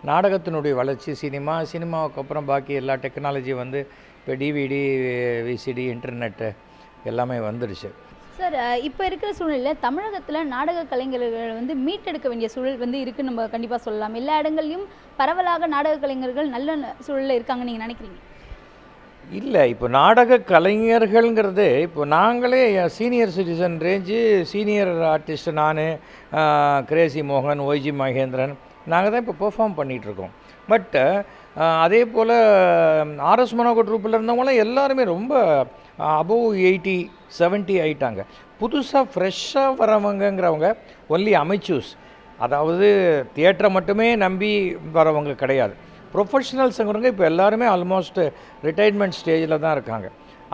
நாடகத்தினுடைய வளர்ச்சி சினிமாவுக்கு அப்புறம் பாக்கி எல்லா டெக்னாலஜி வந்து இப்போ DVD, VCD, இன்டர்நெட்டு எல்லாமே வந்துடுச்சு. சார், இப்போ இருக்கிற சூழ்நிலையில் தமிழகத்தில் நாடக கலைஞர்கள் வந்து மீட்டெடுக்க வேண்டிய சூழல் வந்து இருக்குன்னு நம்ம கண்டிப்பாக சொல்லலாம். எல்லா இடங்கள்லையும் பரவலாக நாடக கலைஞர்கள் நல்ல சூழலில் இருக்காங்கன்னு நீங்கள் நினைக்கிறீங்க? இல்லை, இப்போ நாடக கலைஞர்கள்ங்கிறது இப்போ நாங்களே senior citizen range, senior artist நான், கிரேசி மோகன், OG மகேந்திரன், நாங்கள் தான் இப்போ பெர்ஃபார்ம் பண்ணிகிட்ருக்கோம். பட் அதே போல் ஆர்எஸ் மனோகர் ட்ரூப்பில் இருந்தவங்களாம் எல்லாருமே ரொம்ப அபோவ் 80-70 ஆயிட்டாங்க. புதுசாக ஃப்ரெஷ்ஷாக வரவங்கிறவங்க ஒன்லி அமைச்சூஸ், அதாவது தியேட்டரை மட்டுமே நம்பி வரவங்க கிடையாது. ப்ரொஃபஷனல்ஸுங்கிறவங்க இப்போ எல்லாருமே ஆல்மோஸ்ட் ரிட்டைர்மெண்ட் ஸ்டேஜில் தான் இருக்காங்க.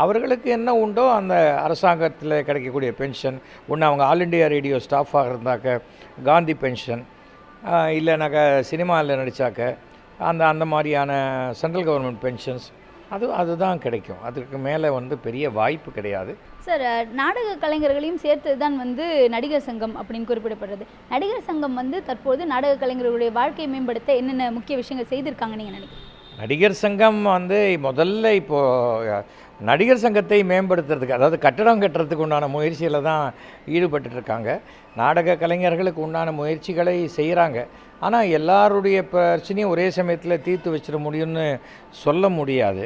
அவர்களுக்கு என்ன உண்டோ அந்த அரசாங்கத்தில் கிடைக்கக்கூடிய பென்ஷன் ஒன்று, அவங்க ஆல் இண்டியா ரேடியோ ஸ்டாஃபாக இருந்தாக்க காந்தி பென்ஷன், இல்லைனாக்கா சினிமாவில் நடித்தாக்க அந்த மாதிரியான சென்ட்ரல் கவர்மெண்ட் பென்ஷன்ஸ் அதுதான் கிடைக்கும். அதுக்கு மேலே பெரிய வாய்ப்பு கிடையாது. சார், நாடக கலைஞர்களையும் சேர்த்து தான் நடிகர் சங்கம் அப்படின்னு குறிப்பிடப்படுறது. நடிகர் சங்கம் தற்போது நாடக கலைஞர்களுடைய வாழ்க்கையை மேம்படுத்த என்னென்ன முக்கிய விஷயங்கள் செய்திருக்காங்க நீங்கள் நினைக்கிறீங்க? நடிகர் சங்கம் முதல்ல இப்போது நடிகர் சங்கத்தை மேம்படுத்துறதுக்கு, அதாவது கட்டடம் கட்டுறதுக்கு உண்டான முயற்சியில் தான் ஈடுபட்டுருக்காங்க. நாடக கலைஞர்களுக்கு உண்டான முயற்சிகளை செய்கிறாங்க. ஆனால் எல்லாருடைய பிரச்சனையும் ஒரே சமயத்தில் தீர்த்து வச்சிட முடியும்னு சொல்ல முடியாது.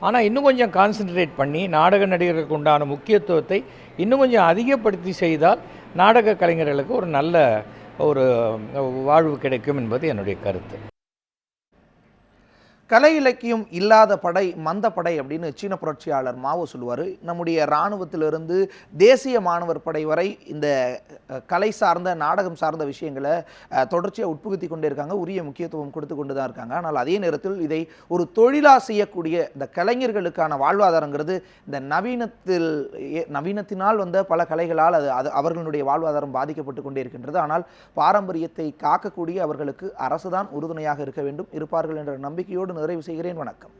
ஆனால் இன்னும் கொஞ்சம் கான்சென்ட்ரேட் பண்ணி நாடக நடிகர்களுக்கு உண்டான முக்கியத்துவத்தை இன்னும் கொஞ்சம் அதிகப்படுத்தி செய்தால் நாடக கலைஞர்களுக்கு ஒரு நல்ல ஒரு வாழ்வு கிடைக்கும் என்பது என்னுடைய கருத்து. கலை இலக்கியம் இல்லாத படை மந்த படை அப்படின்னு சீன புரட்சியாளர் மாவோ சொல்லுவார். நம்முடைய இராணுவத்திலிருந்து தேசிய மாணவர் படை வரை இந்த கலை சார்ந்த நாடகம் சார்ந்த விஷயங்களை தொடர்ச்சியாக உட்புகுத்தி கொண்டே இருக்காங்க, உரிய முக்கியத்துவம் கொடுத்து கொண்டு தான் இருக்காங்க. ஆனால் அதே நேரத்தில் இதை ஒரு தொழிலாக செய்யக்கூடிய இந்த கலைஞர்களுக்கான வாழ்வாதாரங்கிறது இந்த நவீனத்தினால் வந்த பல கலைகளால் அது அவர்களுடைய வாழ்வாதாரம் பாதிக்கப்பட்டு கொண்டே இருக்கின்றது. ஆனால் பாரம்பரியத்தை காக்கக்கூடிய அவர்களுக்கு அரசுதான் உறுதுணையாக இருக்க வேண்டும், இருப்பார்கள் என்ற நம்பிக்கையோடு நிறைவு செய்கிறேன். வணக்கம்.